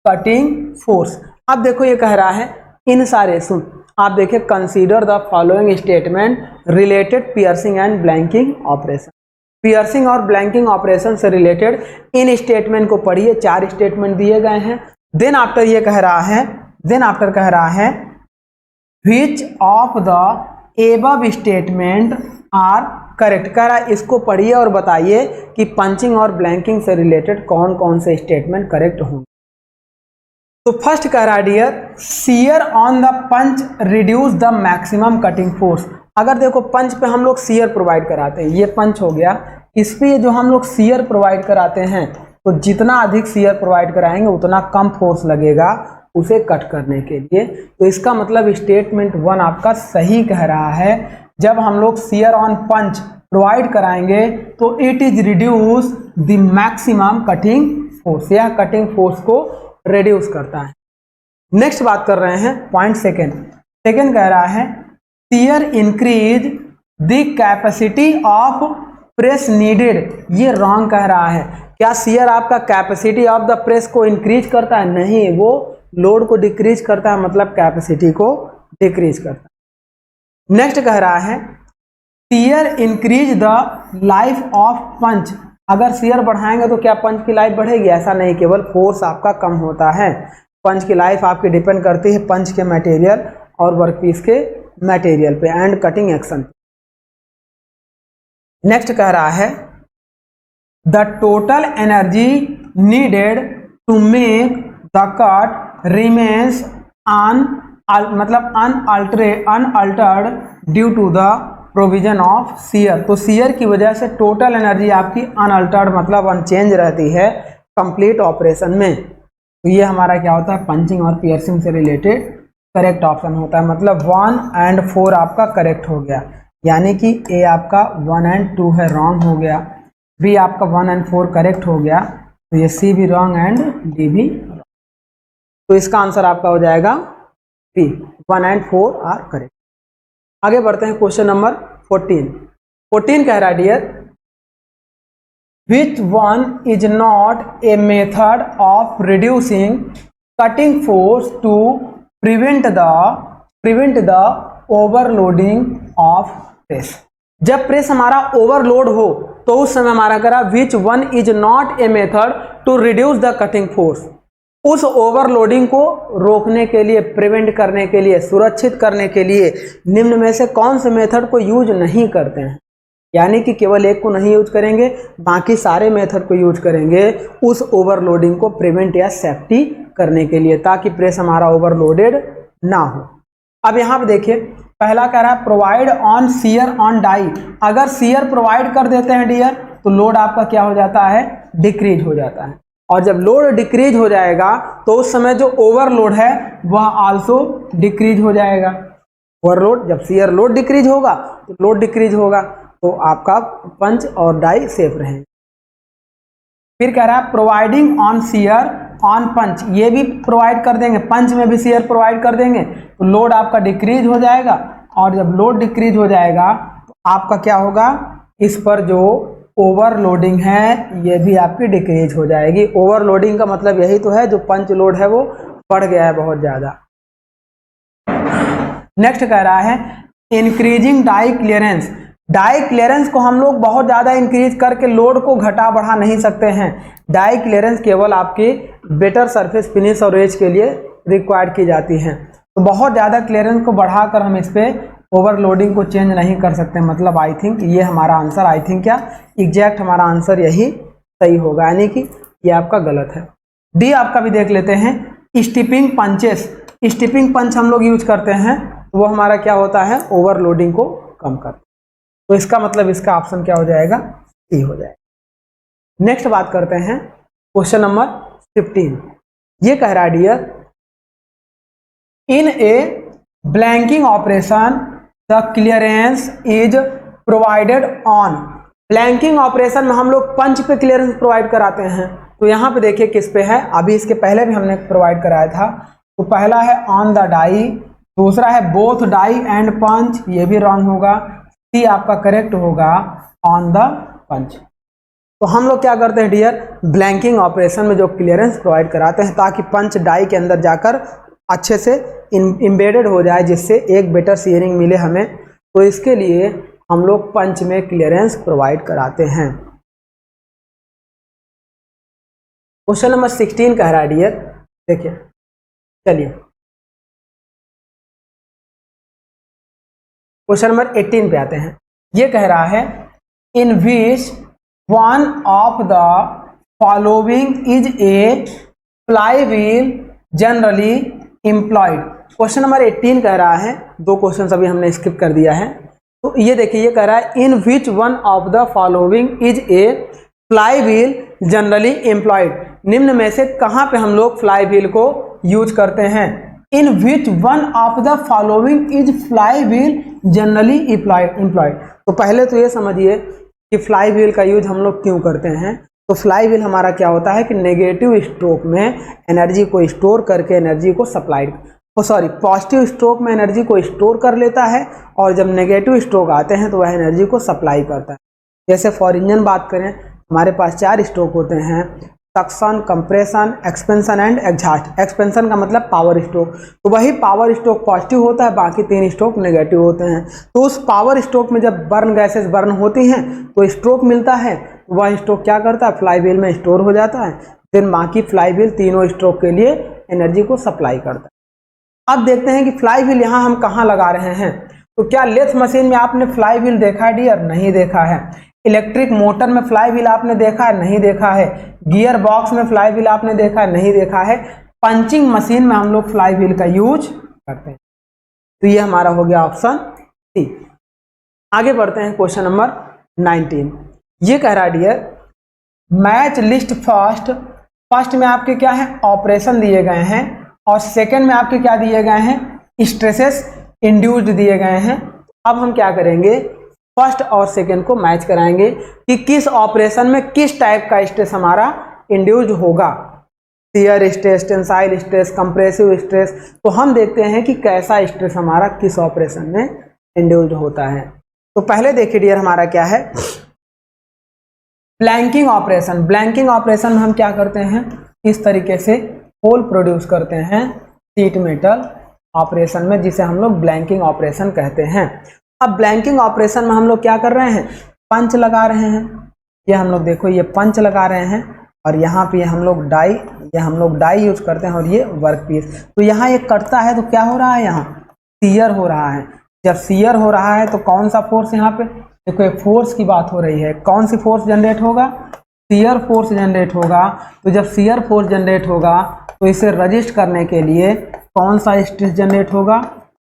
cutting force. अब देखो ये कह रहा है इन सारे, सुन आप देखिए, consider the following statement related piercing and blanking operation. Piercing और ब्लैंकिंग ऑपरेशन से रिलेटेड इन स्टेटमेंट को पढ़िए, 4 स्टेटमेंट दिए गए हैं। देन आफ्टर ये कह रहा है which of the above statement are correct. कह रहा है इसको पढ़िए और बताइए कि पंचिंग और ब्लैंकिंग से रिलेटेड कौन कौन से स्टेटमेंट करेक्ट होंगे। तो फर्स्ट कह रहा है dear shear on the punch reduce the maximum cutting force. अगर देखो पंच पे हम लोग शियर प्रोवाइड कराते हैं, ये पंच हो गया, इस पे जो हम लोग शियर प्रोवाइड कराते हैं तो जितना अधिक शियर प्रोवाइड कराएंगे उतना कम फोर्स लगेगा उसे कट करने के लिए। तो इसका मतलब स्टेटमेंट 1 आपका सही कह रहा है। जब हम लोग शियर ऑन पंच प्रोवाइड कराएंगे तो it is reduce the maximum cutting force, यह कटिंग फोर्स को रिड्यूस करता है। नेक्स्ट बात कर रहे हैं पॉइंट सेकेंड कह रहा है shear increase the capacity of press needed. ये रॉन्ग कह रहा है। क्या शियर आपका कैपेसिटी ऑफ द प्रेस को इंक्रीज करता है? नहीं, वो लोड को डिक्रीज करता है, मतलब कैपेसिटी को डिक्रीज करता है। नेक्स्ट कह रहा है shear increase the life of punch. अगर शियर बढ़ाएंगे तो क्या पंच की लाइफ बढ़ेगी? ऐसा नहीं, केवल फोर्स आपका कम होता है। पंच की लाइफ आपकी डिपेंड करती है पंच के मटेरियल और वर्कपीस के मटेरियल पे एंड कटिंग एक्शन। नेक्स्ट कह रहा है the total energy needed to make the cut remains unaltered due to the provision of shear. तो शियर की वजह से टोटल एनर्जी आपकी अनअल्टर्ड मतलब अनचेंज रहती है कंप्लीट ऑपरेशन में। तो ये हमारा क्या होता है? पंचिंग और पियर्सिंग से रिलेटेड करेक्ट ऑप्शन होता है। मतलब 1 और 4 आपका करेक्ट हो गया, यानी कि ए आपका 1 और 2 है, रॉन्ग हो गया। बी आपका 1 और 4 करेक्ट हो गया, तो ये सी भी रॉन्ग एंड डी भी रॉन्ग। तो इसका आंसर आपका हो जाएगा बी, 1 और 4 आर करेक्ट। आगे बढ़ते हैं क्वेश्चन नंबर 14। 14 कह रहा है dear which one is not a method of reducing cutting force to prevent the overloading of press. जब प्रेस हमारा ओवरलोड हो तो उस समय हमारा करा which one is not a method to reduce the cutting force. उस ओवरलोडिंग को रोकने के लिए, प्रिवेंट करने के लिए, सुरक्षित करने के लिए निम्न में से कौन से मेथड को यूज नहीं करते हैं? यानी कि केवल एक को नहीं यूज करेंगे, बाकी सारे मेथड को यूज करेंगे उस ओवरलोडिंग को प्रिवेंट या सेफ्टी करने के लिए, ताकि प्रेस हमारा ओवरलोडेड ना हो। अब यहाँ पे देखिए पहला कह रहा है provide on shear on die. अगर शियर प्रोवाइड कर देते हैं डियर तो लोड आपका क्या हो जाता है? डिक्रीज हो जाता है। और जब लोड डिक्रीज हो जाएगा तो उस समय जो ओवरलोड है वह आल्सो डिक्रीज हो जाएगा। ओवरलोड, जब शियर लोड डिक्रीज होगा तो लोड डिक्रीज होगा, तो आपका पंच और डाई सेफ रहेंगे। फिर कह रहा है प्रोवाइडिंग ऑन शियर ऑन पंच, ये भी प्रोवाइड कर देंगे, पंच में भी शियर प्रोवाइड कर देंगे तो लोड आपका डिक्रीज हो जाएगा। और जब लोड डिक्रीज हो जाएगा तो आपका क्या होगा? इस पर जो ओवरलोडिंग है ये भी आपकी डिक्रीज हो जाएगी। ओवरलोडिंग का मतलब यही तो है, जो पंच लोड है वो बढ़ गया है बहुत ज्यादा। नेक्स्ट कह रहा है increasing die clearance. Die clearance को हम लोग बहुत ज़्यादा इंक्रीज करके लोड को घटा बढ़ा नहीं सकते हैं। डाई क्लियरेंस केवल आपकी बेटर सरफेस फिनिश और एज के लिए रिक्वायर्ड की जाती है। तो बहुत ज़्यादा क्लियरेंस को बढ़ाकर हम इस पर ओवरलोडिंग को चेंज नहीं कर सकते। मतलब आई थिंक ये हमारा आंसर, आई थिंक क्या एग्जैक्ट हमारा आंसर यही सही होगा, यानी कि ये आपका गलत है। डी आपका भी देख लेते हैं स्टिपिंग पंचेस। स्टिपिंग पंच हम लोग यूज करते हैं, वो हमारा क्या होता है? ओवरलोडिंग को कम करता है। तो इसका मतलब इसका ऑप्शन क्या हो जाएगा? सी हो जाएगा। नेक्स्ट बात करते हैं क्वेश्चन नंबर 15। ये कह रहा है dear in a blanking operation the clearance is provided on. Blanking operation में हम लोग पंच पे क्लियरेंस प्रोवाइड कराते हैं। तो यहाँ पे देखिए किस पे है, अभी इसके पहले भी हमने प्रोवाइड कराया था। तो पहला है ऑन द डाई, दूसरा है बोथ डाई एंड पंच, ये भी रॉन्ग होगा। सी आपका करेक्ट होगा ऑन द पंच। तो हम लोग क्या करते हैं डियर, ब्लैंकिंग ऑपरेशन में जो क्लियरेंस प्रोवाइड कराते हैं ताकि पंच डाई के अंदर जाकर अच्छे से इम्बेडेड हो जाए, जिससे एक बेटर शेयरिंग मिले हमें। तो इसके लिए हम लोग पंच में क्लियरेंस प्रोवाइड कराते हैं। क्वेश्चन नंबर 16 कह रहा है डियर, देखिए चलिए क्वेश्चन नंबर 18 पे आते हैं। ये कह रहा है in which one of the following is a flywheel generally employed. Question number 18 कह रहा है, दो क्वेश्चन अभी हमने स्किप कर दिया है। तो ये देखिए ये कह रहा है in which one of the following is a flywheel generally employed. निम्न में से कहाँ पे हम लोग फ्लाई व्हील को यूज करते हैं? In which one of the following is flywheel generally employed. तो पहले तो ये समझिए कि फ्लाई व्हील का यूज हम लोग क्यों करते हैं। तो फ्लाई व्हील हमारा क्या होता है कि नेगेटिव स्ट्रोक में एनर्जी को स्टोर करके एनर्जी को पॉजिटिव स्ट्रोक में एनर्जी को स्टोर कर लेता है, और जब नेगेटिव स्ट्रोक आते हैं तो वह एनर्जी को सप्लाई करता है। जैसे फॉर इंजन बात करें, हमारे पास 4 स्ट्रोक होते हैं, suction, compression, expansion and exhaust. Expansion का मतलब पावर स्ट्रोक, तो वही पावर स्ट्रोक पॉजिटिव होता है, बाकी 3 स्ट्रोक नेगेटिव होते हैं। तो उस पावर स्ट्रोक में जब बर्न गैसेस बर्न होती हैं तो स्ट्रोक मिलता है, वह स्ट्रोक क्या करता है, फ्लाईव्हील में स्टोर हो जाता है, फिर बाकी फ्लाईव्हील तीनों स्ट्रोक के लिए एनर्जी को सप्लाई करता है। अब देखते हैं कि फ्लाईव्हील यहाँ हम कहाँ लगा रहे हैं। तो क्या लेथ मशीन में आपने फ्लाईव्हील देखा है डियर? नहीं देखा है। इलेक्ट्रिक मोटर में फ्लाईव्हील आपने देखा है? नहीं देखा है। गियर बॉक्स में फ्लाईव्हील आपने देखा है? नहीं देखा है। पंचिंग मशीन में हम लोग फ्लाईव्हील का यूज करते हैं। तो ये हमारा हो गया ऑप्शन सी। आगे बढ़ते हैं क्वेश्चन नंबर 19। ये कह रहा है डियर मैच लिस्ट फर्स्ट में आपके क्या है, ऑपरेशन दिए गए हैं, और सेकंड में आपके क्या दिए गए हैं, स्ट्रेसेस इंड्यूस्ड दिए गए हैं। अब हम क्या करेंगे, फर्स्ट और सेकंड को मैच कराएंगे कि किस ऑपरेशन में किस टाइप का स्ट्रेस हमारा इंड्यूस्ड होगा, shear stress, tensile stress, compressive stress. तो हम देखते हैं कि कैसा स्ट्रेस हमारा किस ऑपरेशन में इंड्यूस्ड होता है। तो पहले देखिए डियर हमारा क्या है, ब्लैंकिंग ऑपरेशन। ब्लैंकिंग ऑपरेशन में हम क्या करते हैं, इस तरीके से होल प्रोड्यूस करते हैं शीट मेटल ऑपरेशन में, जिसे हम लोग ब्लैंकिंग ऑपरेशन कहते हैं। अब ब्लैंकिंग ऑपरेशन में हम लोग क्या कर रहे हैं, पंच लगा रहे हैं। ये हम लोग देखो ये पंच लगा रहे हैं, और यहाँ पे हम लोग डाई यूज करते हैं, और ये वर्क पीस। तो यहाँ ये कटता है तो क्या हो रहा है, यहाँ शियर हो रहा है। जब शियर हो रहा है तो कौन सा फोर्स यहाँ पे, देखो एक फोर्स की बात हो रही है, कौन सी फोर्स जनरेट होगा, शियर फोर्स जनरेट होगा। तो जब शियर फोर्स जनरेट होगा तो इसे रजिस्ट करने के लिए कौन सा स्ट्रेस जनरेट होगा,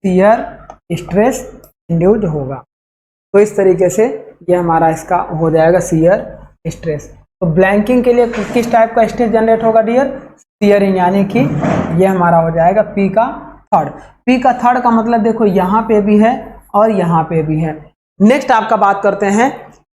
शियर स्ट्रेस इंड्यूस्ड होगा। तो इस तरीके से ये हमारा इसका हो जाएगा शियर स्ट्रेस। तो ब्लैंकिंग के लिए किस टाइप का स्ट्रेस जनरेट होगा डियर, शियरिंग, यानी कि ये हमारा हो जाएगा पी का थर्ड। पी का थर्ड का मतलब देखो यहाँ पे भी है और यहाँ पे भी है। नेक्स्ट आपका बात करते हैं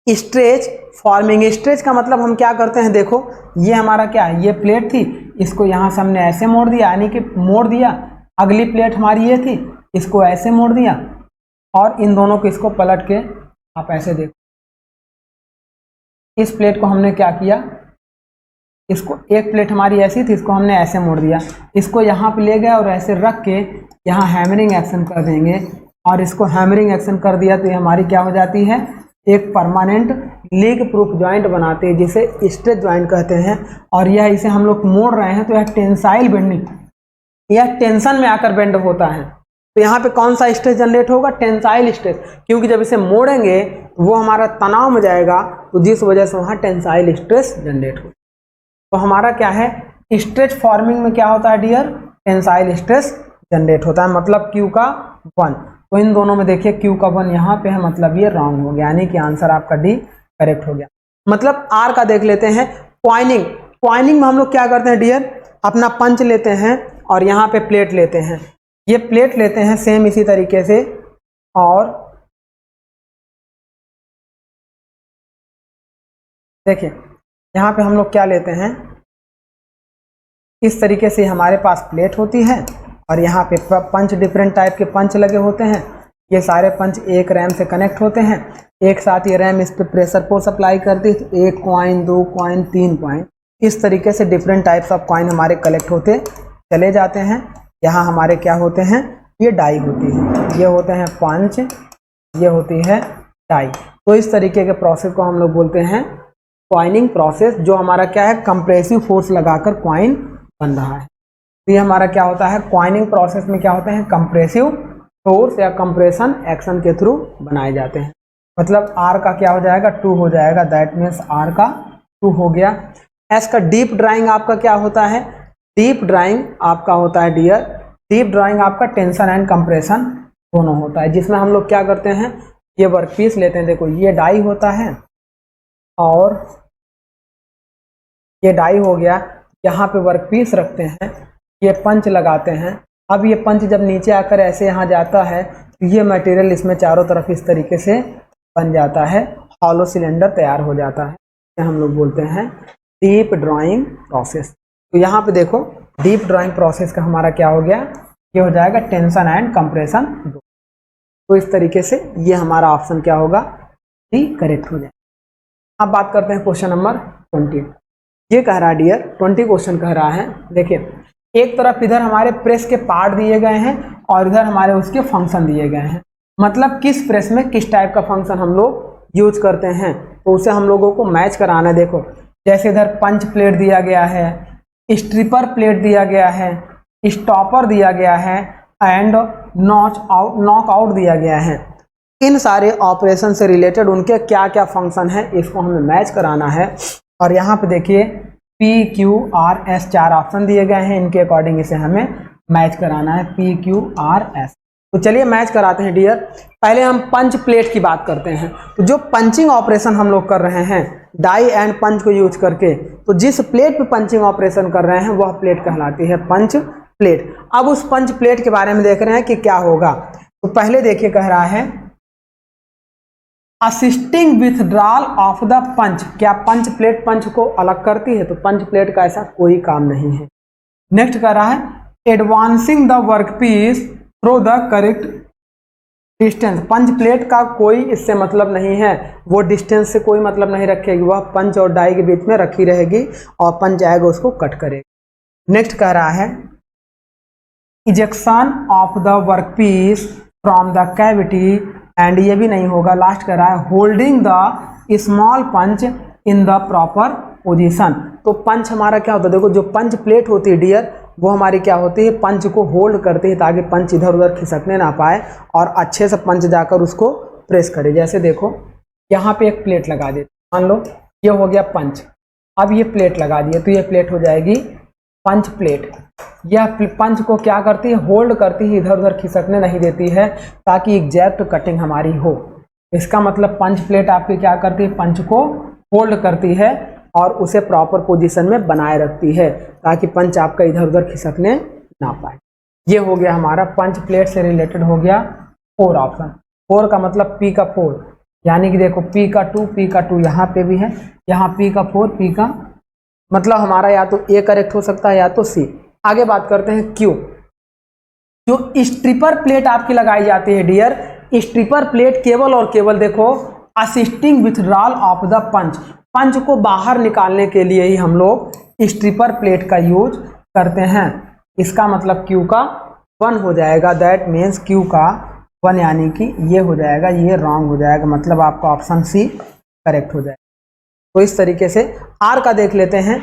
स्ट्रेच फॉर्मिंग। स्ट्रेच का मतलब हम क्या करते हैं, देखो ये हमारा क्या है, ये प्लेट थी, इसको यहाँ से हमने ऐसे मोड़ दिया, यानी कि मोड़ दिया। अगली प्लेट हमारी ये थी, इसको ऐसे मोड़ दिया, और इन दोनों को इसको पलट के आप ऐसे देखो, इस प्लेट को हमने क्या किया, इसको एक प्लेट हमारी ऐसी थी, इसको हमने ऐसे मोड़ दिया, इसको यहाँ पे ले गए और ऐसे रख के यहाँ हैमरिंग एक्शन कर देंगे, और इसको हैमरिंग एक्शन कर दिया तो ये हमारी क्या हो जाती है, एक परमानेंट लीक प्रूफ जॉइंट बनाते हैं, जिसे स्ट्रेच जॉइंट कहते हैं। और यह इसे हम लोग मोड़ रहे हैं तो यह टेंसाइल बेंडिंग, यह टेंशन में आकर बेंड होता है। तो यहाँ पे कौन सा स्ट्रेस जनरेट होगा, टेंसाइल स्ट्रेस, क्योंकि जब इसे मोड़ेंगे वो हमारा तनाव में जाएगा, तो जिस वजह से वहाँ टेंसाइल स्ट्रेस जनरेट हो। तो हमारा क्या है, स्ट्रेच फॉर्मिंग में क्या होता है डियर, टेंसाइल स्ट्रेस जनरेट होता है, मतलब Q का 1। तो इन दोनों में देखिए Q का 1 यहाँ पे है, मतलब ये रॉन्ग हो गया, यानी कि आंसर आपका डी करेक्ट हो गया। मतलब R का देख लेते हैं, क्वाइनिंग। क्वाइनिंग में हम लोग क्या करते हैं डियर, अपना पंच लेते हैं और यहाँ पे प्लेट लेते हैं, ये प्लेट लेते हैं सेम इसी तरीके से, और देखिए यहाँ पे हम लोग क्या लेते हैं, इस तरीके से हमारे पास प्लेट होती है, और यहाँ पे पंच डिफरेंट टाइप के पंच लगे होते हैं। ये सारे पंच एक रैम से कनेक्ट होते हैं, एक साथ ये रैम इस पे प्रेशर फोर्स अप्लाई करती है, तो 1 कॉइन, 2 कॉइन, 3 कॉइन, इस तरीके से डिफरेंट टाइप्स ऑफ कॉइन हमारे कलेक्ट होते चले जाते हैं। यहाँ हमारे क्या होते हैं, ये डाई होती है, ये होते हैं पंच, ये होती है डाई। तो इस तरीके के प्रोसेस को हम लोग बोलते हैं क्वाइनिंग प्रोसेस, जो हमारा क्या है, कंप्रेसिव फोर्स लगाकर क्वाइन बन रहा है। तो ये हमारा क्या होता है, क्वाइनिंग प्रोसेस में क्या होते हैं, कंप्रेसिव फोर्स या कंप्रेशन एक्शन के थ्रू बनाए जाते हैं। मतलब R का क्या हो जाएगा, 2 हो जाएगा, दैट मीन्स R का 2 हो गया। S का डीप ड्राइंग आपका क्या होता है, डीप ड्राइंग आपका होता है डियर, डीप ड्राइंग आपका टेंशन एंड कंप्रेशन दोनों होता है, जिसमें हम लोग क्या करते हैं, ये वर्कपीस लेते हैं, देखो ये डाई होता है और ये डाई हो गया, यहाँ पे वर्कपीस रखते हैं, ये पंच लगाते हैं। अब ये पंच जब नीचे आकर ऐसे यहाँ जाता है तो ये मटेरियल इसमें चारों तरफ इस तरीके से बन जाता है, हॉलो सिलेंडर तैयार हो जाता है, इसे हम लोग बोलते हैं डीप ड्राइंग प्रोसेस। तो यहाँ पे देखो डीप ड्राइंग प्रोसेस का हमारा क्या हो गया, ये हो जाएगा टेंशन एंड कंप्रेशन। तो इस तरीके से ये हमारा ऑप्शन क्या होगा, डी करेक्ट हो जाएगा। अब बात करते हैं क्वेश्चन नंबर 20। ये कह रहा है डियर 20 क्वेश्चन कह रहा है, देखिए एक तरफ इधर हमारे प्रेस के पार्ट दिए गए हैं और इधर हमारे उसके फंक्शन दिए गए हैं, मतलब किस प्रेस में किस टाइप का फंक्शन हम लोग यूज करते हैं, तो उसे हम लोगों को मैच कराना है। देखो जैसे इधर पंच प्लेट दिया गया है, स्ट्रिपर प्लेट दिया गया है, स्टॉपर दिया गया है एंड नॉक आउट दिया गया है। इन सारे ऑपरेशन से रिलेटेड उनके क्या क्या फंक्शन है इसको हमें मैच कराना है। और यहाँ पे देखिए PQRS 4 ऑप्शन दिए गए हैं, इनके अकॉर्डिंग इसे हमें मैच कराना है PQRS। तो चलिए मैच कराते हैं डियर। पहले हम पंच प्लेट की बात करते हैं। तो जो पंचिंग ऑपरेशन हम लोग कर रहे हैं डाई एंड पंच को यूज करके, तो जिस प्लेट पे पंचिंग ऑपरेशन कर रहे हैं वह प्लेट कहलाती है पंच प्लेट। अब उस पंच प्लेट के बारे में देख रहे हैं कि क्या होगा। तो पहले देखिए कह रहा है असिस्टिंग विथड्रॉल ऑफ द पंच, क्या पंच प्लेट पंच को अलग करती है? तो पंच प्लेट का ऐसा कोई काम नहीं है। नेक्स्ट कह रहा है advancing the workpiece through the correct distance, punch plate का कोई इससे मतलब नहीं है, वो डिस्टेंस से कोई मतलब नहीं रखेगी, वह पंच और डाई के बीच में रखी रहेगी और पंच आएगा उसको कट करेगी। नेक्स्ट कह रहा है ejection of the workpiece from the cavity and ये भी नहीं होगा। लास्ट कह रहा है holding the small punch in the proper position. तो पंच हमारा क्या होता है, देखो जो पंच प्लेट होती है डियर वो हमारी क्या होती है, पंच को होल्ड करती है ताकि पंच इधर उधर खिसकने ना पाए और अच्छे से पंच जाकर उसको प्रेस करे। जैसे देखो यहाँ पे एक प्लेट लगा देते, मान लो ये हो गया पंच, अब ये प्लेट लगा दिए तो ये प्लेट हो जाएगी पंच प्लेट। यह पंच को क्या करती है, होल्ड करती है, इधर उधर खिसकने नहीं देती है ताकि एग्जैक्ट कटिंग हमारी हो। इसका मतलब पंच प्लेट आपकी क्या करती है, पंच को होल्ड करती है और उसे प्रॉपर पोजीशन में बनाए रखती है ताकि पंच आपका इधर उधर खिसकने ना पाए। ये हो गया हमारा पंच प्लेट से रिलेटेड हो गया 4 ऑप्शन। 4 का मतलब P का 4, यानी कि देखो P का 2, P का 2 यहाँ पे भी है, यहाँ P का 4, P का मतलब हमारा या तो A करेक्ट हो सकता है या तो C। आगे बात करते हैं Q। जो स्ट्रिपर प्लेट आपकी लगाई जाती है डियर, स्ट्रिपर प्लेट केवल और केवल देखो assisting withdrawal of the punch, पंच को बाहर निकालने के लिए ही हम लोग स्ट्रिपर प्लेट का यूज करते हैं। इसका मतलब Q का 1 हो जाएगा, दैट मीन्स Q का 1 यानी कि ये हो जाएगा, ये रॉन्ग हो जाएगा, मतलब आपका ऑप्शन C करेक्ट हो जाएगा। तो इस तरीके से R का देख लेते हैं।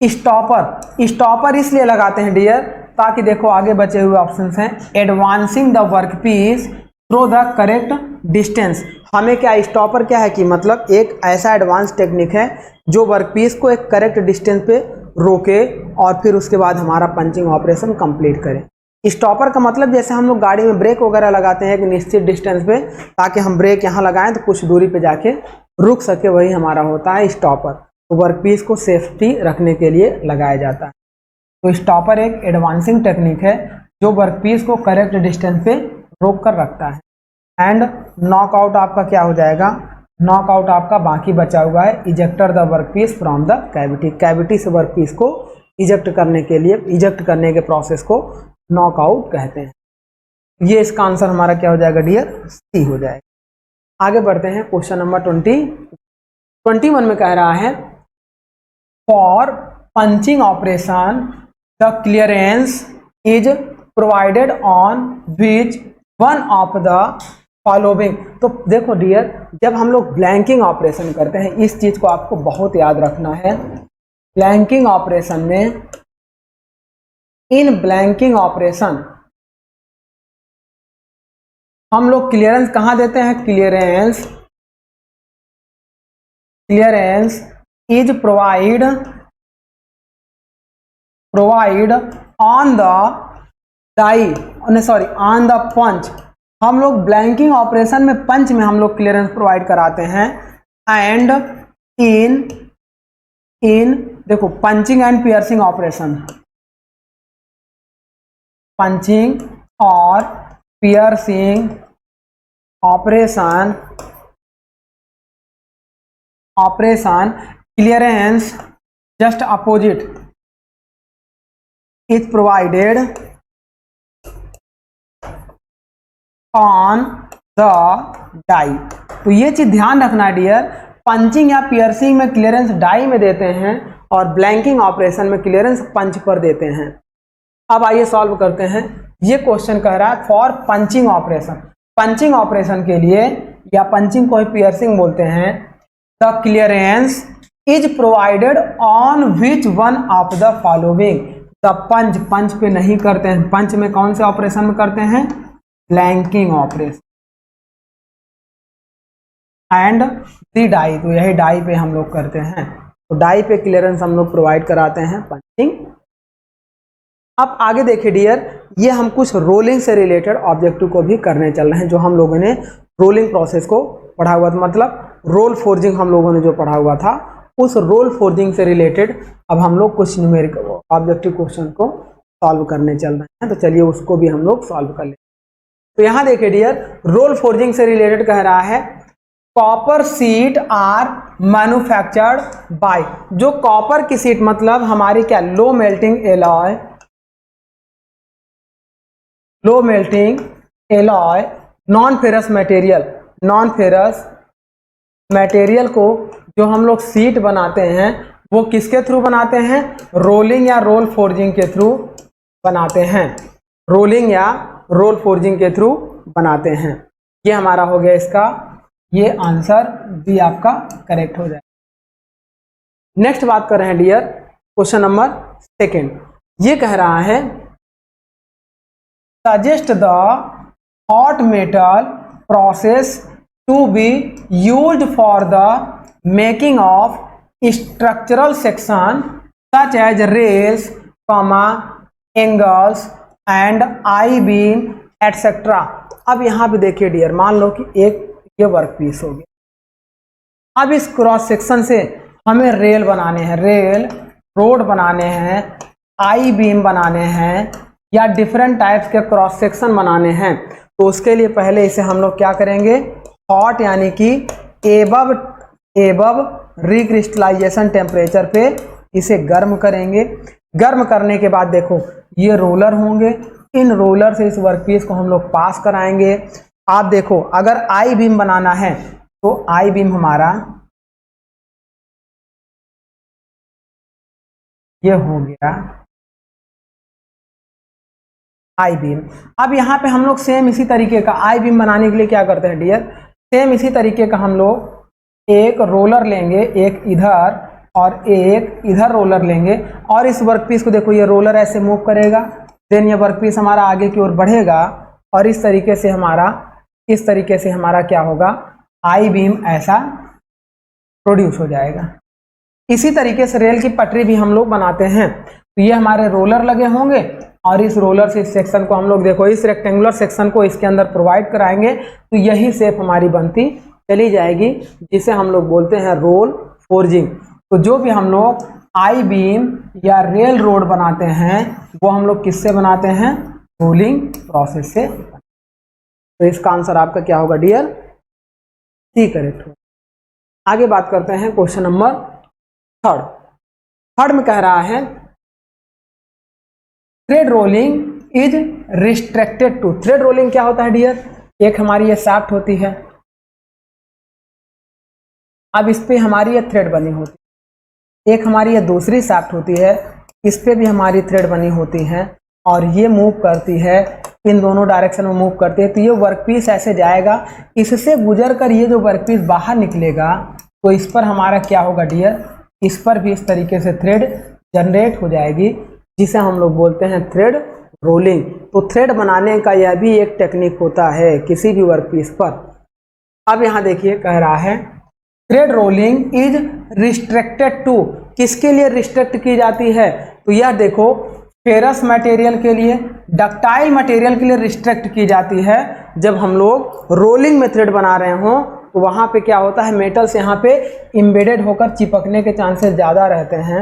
स्टॉपर, स्टॉपर इसलिए लगाते हैं डियर ताकि देखो आगे बचे हुए ऑप्शंस हैं advancing the workpiece through the correct distance. हमें क्या स्टॉपर क्या है कि मतलब एक ऐसा एडवांस टेक्निक है जो वर्कपीस को एक करेक्ट डिस्टेंस पे रोके और फिर उसके बाद हमारा पंचिंग ऑपरेशन कंप्लीट करे। स्टॉपर का मतलब जैसे हम लोग गाड़ी में ब्रेक वगैरह लगाते हैं एक निश्चित डिस्टेंस पे ताकि हम ब्रेक यहाँ लगाएं तो कुछ दूरी पे जाके रुक सके, वही हमारा होता है स्टॉपर। तो वर्कपीस को सेफ्टी रखने के लिए लगाया जाता है। तो स्टॉपर एक एडवांसिंग टेक्निक है जो वर्कपीस को करेक्ट डिस्टेंस पे रोक कर रखता है। एंड नॉकआउट आपका क्या हो जाएगा, नॉकआउट आपका बाकी बचा हुआ है ejector the workpiece from the cavity, cavity से वर्कपीस को इजेक्ट करने के लिए, इजेक्ट करने के प्रोसेस को नॉकआउट कहते हैं। ये इसका आंसर हमारा क्या हो जाएगा डियर, सी हो जाएगा। आगे बढ़ते हैं क्वेश्चन नंबर 21 में कह रहा है for punching operation the clearance is provided on which one of the following. तो देखो डियर जब हम लोग ब्लैंकिंग ऑपरेशन करते हैं इस चीज को आपको बहुत याद रखना है। ब्लैंकिंग ऑपरेशन में, इन ब्लैंकिंग ऑपरेशन हम लोग क्लियरेंस कहाँ देते हैं, clearance is provide on the die, sorry on the punch. हम लोग ब्लैंकिंग ऑपरेशन में पंच में हम लोग क्लियरेंस प्रोवाइड कराते हैं। एंड इन देखो punching and piercing operation, punching और piercing operation clearance just opposite is provided on the die. तो ये चीज ध्यान रखना डियर, पंचिंग या पियर्सिंग में क्लियरेंस डाई में देते हैं और ब्लैंकिंग ऑपरेशन में क्लियरेंस पंच पर देते हैं। अब आइए सॉल्व करते हैं। ये क्वेश्चन कह रहा है for punching operation, punching operation के लिए या पंचिंग को ही पियर्सिंग बोलते हैं, the clearance is provided on which one of the following. The punch, punch पे नहीं करते हैं, पंच में कौन से ऑपरेशन में करते हैं, blanking operation and the die, तो यही डाई पे हम लोग करते हैं, तो डाई पे क्लियरेंस हम लोग प्रोवाइड कराते हैं पंचिंग। अब आगे देखिए डियर, ये हम कुछ रोलिंग से रिलेटेड ऑब्जेक्टिव को भी करने चल रहे हैं, जो हम लोगों ने रोलिंग प्रोसेस को पढ़ा हुआ था, मतलब रोल फोर्जिंग हम लोगों ने जो पढ़ा हुआ था, उस रोल फोर्जिंग से रिलेटेड अब हम लोग कुछ न्यूमेरिकल ऑब्जेक्टिव क्वेश्चन को सॉल्व करने चल रहे हैं। तो चलिए उसको भी हम लोग सॉल्व कर लें। तो यहाँ देखिए डियर, रोल फोर्जिंग से रिलेटेड कह रहा है copper sheet are manufactured by, जो कॉपर की सीट मतलब हमारी क्या, low melting alloy, low melting alloy non ferrous material, non ferrous material को जो हम लोग सीट बनाते हैं वो किसके थ्रू बनाते हैं, रोलिंग या रोल फोर्जिंग के थ्रू बनाते हैं, रोलिंग या रोल फोर्जिंग के थ्रू बनाते हैं। ये हमारा हो गया इसका, ये आंसर बी आपका करेक्ट हो जाए। नेक्स्ट बात कर रहे हैं डियर, क्वेश्चन नंबर सेकेंड। ये कह रहा है suggest the hot metal process to be used for the making of structural section such as rails, angles and I beam etcetera. अब यहाँ पे देखिए डियर, मान लो कि एक ये वर्क पीस हो गया, अब इस क्रॉस सेक्शन से हमें रेल बनाने हैं, रेल रोड बनाने हैं, आई बीम बनाने हैं, या डिफरेंट टाइप्स के क्रॉस सेक्शन बनाने हैं। तो उसके लिए पहले इसे हम लोग क्या करेंगे, हॉट यानी कि एबव रिक्रिस्टलाइजेशन टेम्परेचर पे इसे गर्म करेंगे। गर्म करने के बाद देखो ये रोलर होंगे, इन रोलर से इस वर्कपीस को हम लोग पास कराएंगे। आप देखो अगर आई बीम बनाना है तो आई बीम हमारा ये हो गया आई बीम। अब यहाँ पे हम लोग सेम इसी तरीके का आई बीम बनाने के लिए क्या करते हैं डियर, सेम इसी तरीके का हम लोग एक रोलर लेंगे, एक इधर और एक इधर रोलर लेंगे, और इस वर्कपीस को देखो ये रोलर ऐसे मूव करेगा, देन ये वर्कपीस हमारा आगे की ओर बढ़ेगा और इस तरीके से हमारा क्या होगा, आई बीम ऐसा प्रोड्यूस हो जाएगा। इसी तरीके से रेल की पटरी भी हम लोग बनाते हैं। तो ये हमारे रोलर लगे होंगे और इस रोलर से इस सेक्शन को हम लोग देखो इस रेक्टेंगुलर सेक्शन को इसके अंदर प्रोवाइड कराएंगे, तो यही शेप हमारी बनती चली जाएगी, जिसे हम लोग बोलते हैं रोल फोर्जिंग। तो जो भी हम लोग आई बीम या रेल रोड बनाते हैं वो हम लोग किससे बनाते हैं, रोलिंग प्रोसेस से। तो इसका आंसर आपका क्या होगा डियर, सी करेक्ट हो। आगे बात करते हैं क्वेश्चन नंबर थर्ड में कह रहा है thread rolling is restricted to. Thread rolling क्या होता है डियर, एक हमारी ये शाफ्ट होती है, अब इस पे हमारी ये थ्रेड बनी होती है, एक हमारी ये दूसरी शाफ्ट होती है, इस पे भी हमारी थ्रेड बनी होती है और ये मूव करती है, इन दोनों डायरेक्शन में मूव करती है। तो ये वर्कपीस ऐसे जाएगा, इससे गुजर कर ये जो वर्कपीस बाहर निकलेगा तो इस पर हमारा क्या होगा डियर, इस पर भी इस तरीके से थ्रेड जनरेट हो जाएगी, जिसे हम लोग बोलते हैं थ्रेड रोलिंग। तो थ्रेड बनाने का यह भी एक टेक्निक होता है किसी भी वर्कपीस पर। अब यहाँ देखिए कह रहा है thread rolling is restricted to, किसके लिए रिस्ट्रिक्ट की जाती है, तो यह देखो फेरस मटेरियल के लिए, डक्टाइल मटेरियल के लिए रिस्ट्रिक्ट की जाती है। जब हम लोग रोलिंग में थ्रेड बना रहे हों तो वहाँ पे क्या होता है, मेटल्स यहाँ पे इम्बेडेड होकर चिपकने के चांसेस ज़्यादा रहते हैं,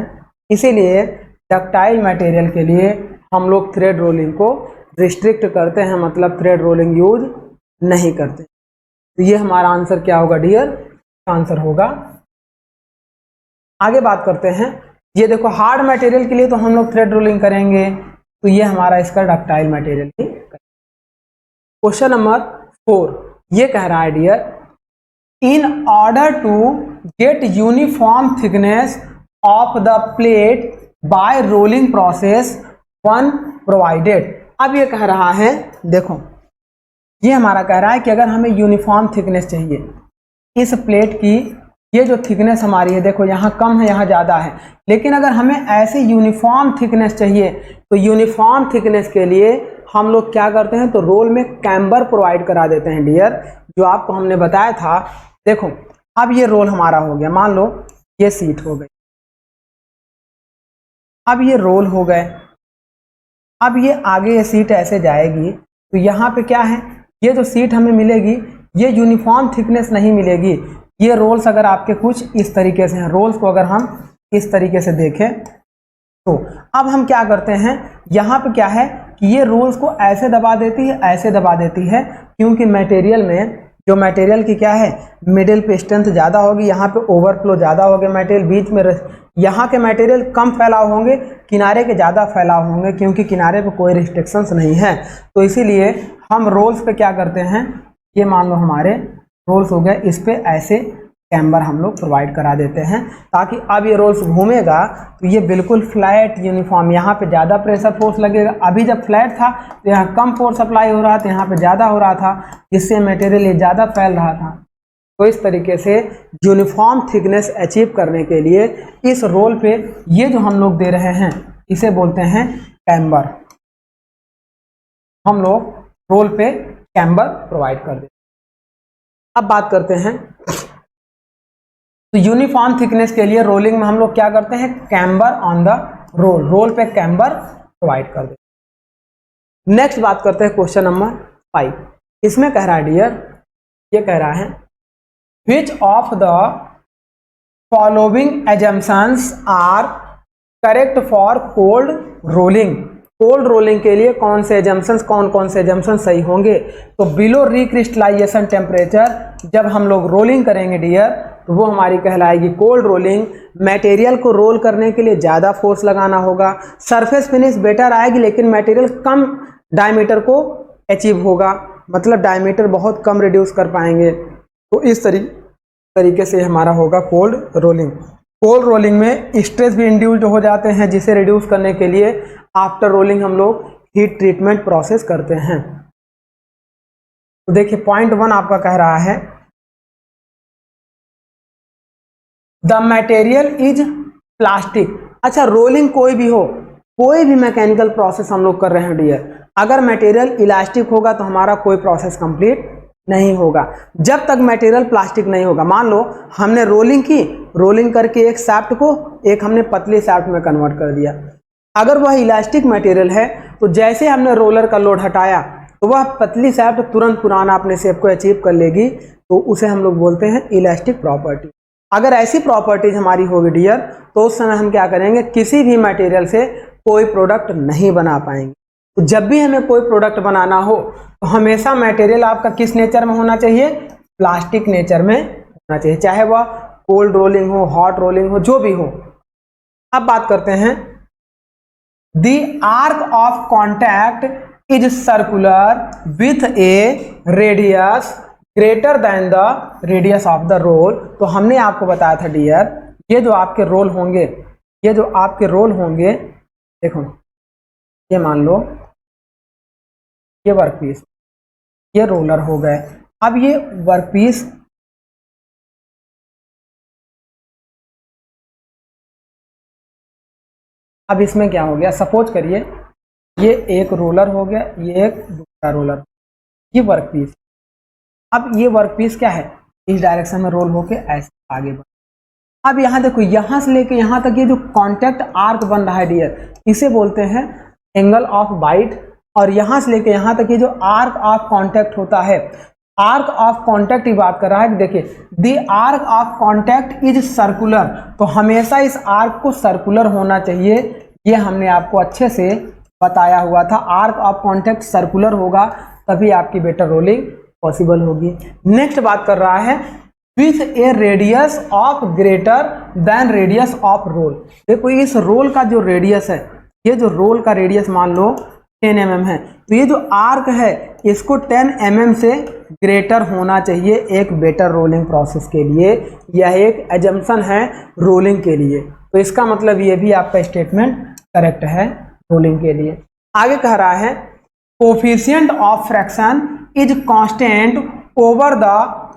इसीलिए डक्टाइल मटेरियल के लिए हम लोग थ्रेड रोलिंग को रिस्ट्रिक्ट करते हैं, मतलब थ्रेड रोलिंग यूज नहीं करते। तो ये हमारा आंसर क्या होगा डियर, आंसर होगा। आगे बात करते हैं, ये देखो हार्ड मटेरियल के लिए तो हम लोग थ्रेड रोलिंग करेंगे, तो ये हमारा इसका डक्टाइल मटेरियल ही। क्वेश्चन नंबर 4 ये कह रहा है dear in order to get uniform thickness of the plate by rolling process one provided. अब ये कह रहा है, देखो ये हमारा कह रहा है कि अगर हमें यूनिफॉर्म थिकनेस चाहिए इस प्लेट की, ये जो थिकनेस हमारी है देखो यहाँ कम है यहाँ ज़्यादा है, लेकिन अगर हमें ऐसे यूनिफॉर्म थिकनेस चाहिए तो यूनिफॉर्म थिकनेस के लिए हम लोग क्या करते हैं, तो रोल में कैम्बर प्रोवाइड करा देते हैं डियर, जो आपको हमने बताया था। देखो अब ये रोल हमारा हो गया, मान लो ये सीट हो गई, अब ये रोल हो गए, अब ये आगे ये सीट ऐसे जाएगी तो यहाँ पे क्या है, ये जो सीट हमें मिलेगी ये यूनिफॉर्म थिकनेस नहीं मिलेगी। ये रोल्स अगर आपके कुछ इस तरीके से हैं, रोल्स को अगर हम इस तरीके से देखें तो अब हम क्या करते हैं, यहाँ पे क्या है कि ये रोल्स को ऐसे दबा देती है, ऐसे दबा देती है, क्योंकि मटेरियल में जो मटेरियल की क्या है, मिडिल पे स्ट्रेंथ ज़्यादा होगी, यहाँ पे ओवरफ्लो ज़्यादा होगा मटेरियल, बीच में यहाँ के मटेरियल कम फैलाव होंगे, किनारे के ज़्यादा फैलाव होंगे, क्योंकि किनारे पे कोई रिस्ट्रिक्शंस नहीं है। तो इसीलिए हम रोल्स पे क्या करते हैं, ये मान लो हमारे रोल्स हो गए, इस पे ऐसे कैम्बर हम लोग प्रोवाइड करा देते हैं, ताकि अब ये रोल्स घूमेगा तो ये बिल्कुल फ्लैट यूनिफॉर्म, यहाँ पे ज़्यादा प्रेशर फोर्स लगेगा। अभी जब फ्लैट था तो यहाँ कम फोर्स अप्लाई हो रहा था, यहाँ पे ज़्यादा हो रहा था, जिससे मटेरियल ये ज़्यादा फैल रहा था। तो इस तरीके से यूनिफॉर्म थिकनेस अचीव करने के लिए इस रोल पे ये जो हम लोग दे रहे हैं इसे बोलते हैं कैम्बर। हम लोग रोल पे कैम्बर प्रोवाइड कर देते। अब बात करते हैं, तो यूनिफॉर्म थिकनेस के लिए रोलिंग में हम लोग क्या करते हैं, camber on the roll, roll पे कैम्बर प्रोवाइड कर देते। नेक्स्ट बात करते हैं क्वेश्चन नंबर 5। इसमें कह रहा है डियर, ये कह रहा है which of the following assumptions are correct for cold rolling। Cold rolling के लिए कौन से एजम्पशंस, कौन कौन से एजम्पशन सही होंगे। तो बिलो रिक्रिस्टलाइजेशन टेम्परेचर जब हम लोग रोलिंग करेंगे डियर, तो वो हमारी कहलाएगी कोल्ड रोलिंग। मटेरियल को रोल करने के लिए ज़्यादा फोर्स लगाना होगा। सरफेस फिनिश बेटर आएगी, लेकिन मटेरियल कम डायमीटर को अचीव होगा, मतलब डायमीटर बहुत कम रिड्यूस कर पाएंगे। तो इस तरीके से हमारा होगा कोल्ड रोलिंग। कोल्ड रोलिंग में स्ट्रेस भी इंड्यूस्ड हो जाते हैं, जिसे रिड्यूस करने के लिए आफ्टर रोलिंग हम लोग हीट ट्रीटमेंट प्रोसेस करते हैं। तो देखिए पॉइंट 1 आपका कह रहा है द मटेरियल इज प्लास्टिक। अच्छा, रोलिंग कोई भी हो, कोई भी मैकेनिकल प्रोसेस हम लोग कर रहे हैं डियर, अगर मटेरियल इलास्टिक होगा तो हमारा कोई प्रोसेस कंप्लीट नहीं होगा जब तक मटेरियल प्लास्टिक नहीं होगा। मान लो हमने रोलिंग की, रोलिंग करके एक शाफ्ट को एक हमने पतली शाफ्ट में कन्वर्ट कर दिया, अगर वह इलास्टिक मटेरियल है तो जैसे हमने रोलर का लोड हटाया तो वह पतली शाफ्ट तुरंत पुराना अपने शेप को अचीव कर लेगी, तो उसे हम लोग बोलते हैं इलास्टिक प्रॉपर्टी। अगर ऐसी प्रॉपर्टीज हमारी होगी डियर, तो उस समय हम क्या करेंगे, किसी भी मटेरियल से कोई प्रोडक्ट नहीं बना पाएंगे। तो जब भी हमें कोई प्रोडक्ट बनाना हो तो हमेशा मटेरियल आपका किस नेचर में होना चाहिए, प्लास्टिक नेचर में होना चाहिए, चाहे वह कोल्ड रोलिंग हो, हॉट रोलिंग हो, जो भी हो। अब बात करते हैं, the arc of contact is circular with a radius greater than the radius of the roll. तो हमने आपको बताया था डियर, ये जो आपके रोल होंगे, ये जो आपके रोल होंगे, देखो ये मान लो ये वर्कपीस, ये रोलर हो गए। अब ये वर्कपीस अब इसमें क्या हो गया, सपोज करिए ये एक रोलर हो गया, ये एक दूसरा रोलर, ये वर्कपीस। अब ये वर्कपीस क्या है, इस डायरेक्शन में रोल होके ऐसे आगे बढ़। अब यहाँ देखो, यहाँ से लेके यहाँ तक ये जो कांटेक्ट आर्क बन रहा है डियर, इसे बोलते हैं एंगल ऑफ बाइट। और यहाँ से लेके यहाँ तक ये जो आर्क ऑफ कांटेक्ट होता है, आर्क ऑफ कांटेक्ट की बात कर रहा है। देखिए the arc of contact is circular, तो हमेशा इस आर्क को सर्कुलर होना चाहिए, ये हमने आपको अच्छे से बताया हुआ था। आर्क ऑफ कांटेक्ट सर्कुलर होगा तभी आपकी बेटर रोलिंग पॉसिबल होगी। नेक्स्ट बात कर रहा है with a radius of greater than radius of roll. देखो इस रोल का जो रेडियस है, ये जो रोल का रेडियस मान लो 10 mm है, तो ये जो आर्क है इसको 10 mm से ग्रेटर होना चाहिए एक बेटर रोलिंग प्रोसेस के लिए। यह एक एजम्पशन है रोलिंग के लिए। तो इसका मतलब ये भी आपका स्टेटमेंट करेक्ट है रोलिंग के लिए। आगे कह रहा है coefficient of fraction is constant over the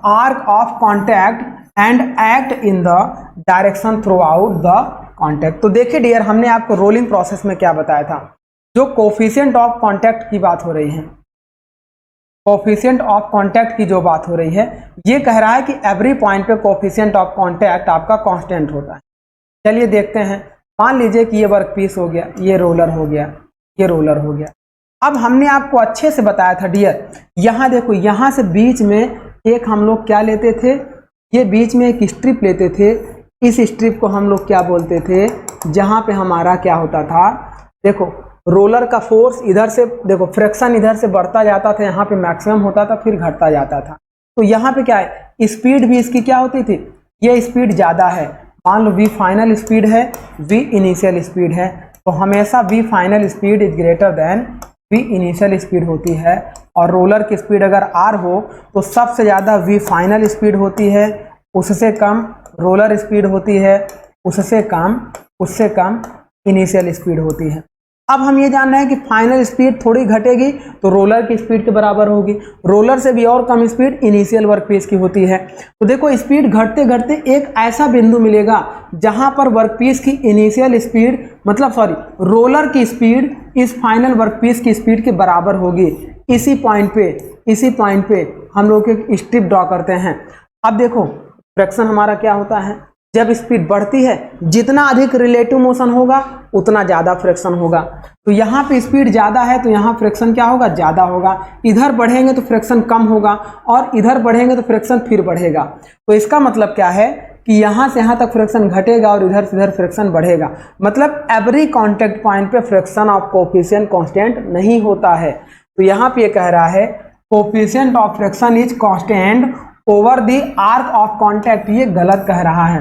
arc of contact and act in the direction through out the contact. तो देखिए डियर, हमने आपको रोलिंग प्रोसेस में क्या बताया था, जो कोफिशिएंट ऑफ कांटेक्ट की बात हो रही है, कोफिशिएंट ऑफ कांटेक्ट की जो बात हो रही है, ये कह रहा है कि एवरी पॉइंट पे कोफिशिएंट ऑफ कांटेक्ट आपका कांस्टेंट होता है। चलिए देखते हैं, मान लीजिए कि ये वर्क पीस हो गया, ये रोलर हो गया, ये रोलर हो गया। अब हमने आपको अच्छे से बताया था डियर, यहाँ देखो, यहाँ से बीच में एक हम लोग क्या लेते थे, ये बीच में एक स्ट्रिप लेते थे। इस स्ट्रिप को हम लोग क्या बोलते थे, जहाँ पे हमारा क्या होता था, देखो रोलर का फोर्स इधर से, देखो फ्रिक्शन इधर से बढ़ता जाता था, यहाँ पे मैक्सिमम होता था, फिर घटता जाता था। तो यहाँ पे क्या है, स्पीड भी इसकी क्या होती थी, ये स्पीड ज़्यादा है, मान लो v फाइनल स्पीड है, v इनिशियल स्पीड है, तो हमेशा v final speed is greater than v initial speed होती है। और रोलर की स्पीड अगर r हो तो सबसे ज़्यादा v फाइनल स्पीड होती है, उससे कम रोलर स्पीड होती है, उससे कम इनिशियल स्पीड होती है। अब हम ये जान रहे हैं कि फाइनल स्पीड थोड़ी घटेगी तो रोलर की स्पीड के बराबर होगी, रोलर से भी और कम स्पीड इनिशियल वर्कपीस की होती है। तो देखो स्पीड घटते घटते एक ऐसा बिंदु मिलेगा जहां पर वर्कपीस की इनिशियल स्पीड, मतलब सॉरी रोलर की स्पीड इस फाइनल वर्कपीस की स्पीड के बराबर होगी। इसी पॉइंट पे हम लोग एक स्ट्रिप ड्रॉ करते हैं। अब देखो फ्रिक्शन हमारा क्या होता है, जब स्पीड बढ़ती है, जितना अधिक रिलेटिव मोशन होगा उतना ज़्यादा फ्रिक्शन होगा। तो यहाँ पे स्पीड ज़्यादा है तो यहाँ फ्रिक्शन क्या होगा, ज़्यादा होगा। इधर बढ़ेंगे तो फ्रिक्शन कम होगा और इधर बढ़ेंगे तो फ्रिक्शन फिर बढ़ेगा। तो इसका मतलब क्या है कि यहाँ से यहाँ तक फ्रिक्शन घटेगा और इधर से इधर फ्रिक्शन बढ़ेगा। मतलब एवरी कॉन्टैक्ट पॉइंट पे फ्रिक्शन ऑफ कोफिशिएंट कांस्टेंट नहीं होता है। तो यहाँ पे कह रहा है coefficient of friction is constant over the arc of contact, ये गलत कह रहा है।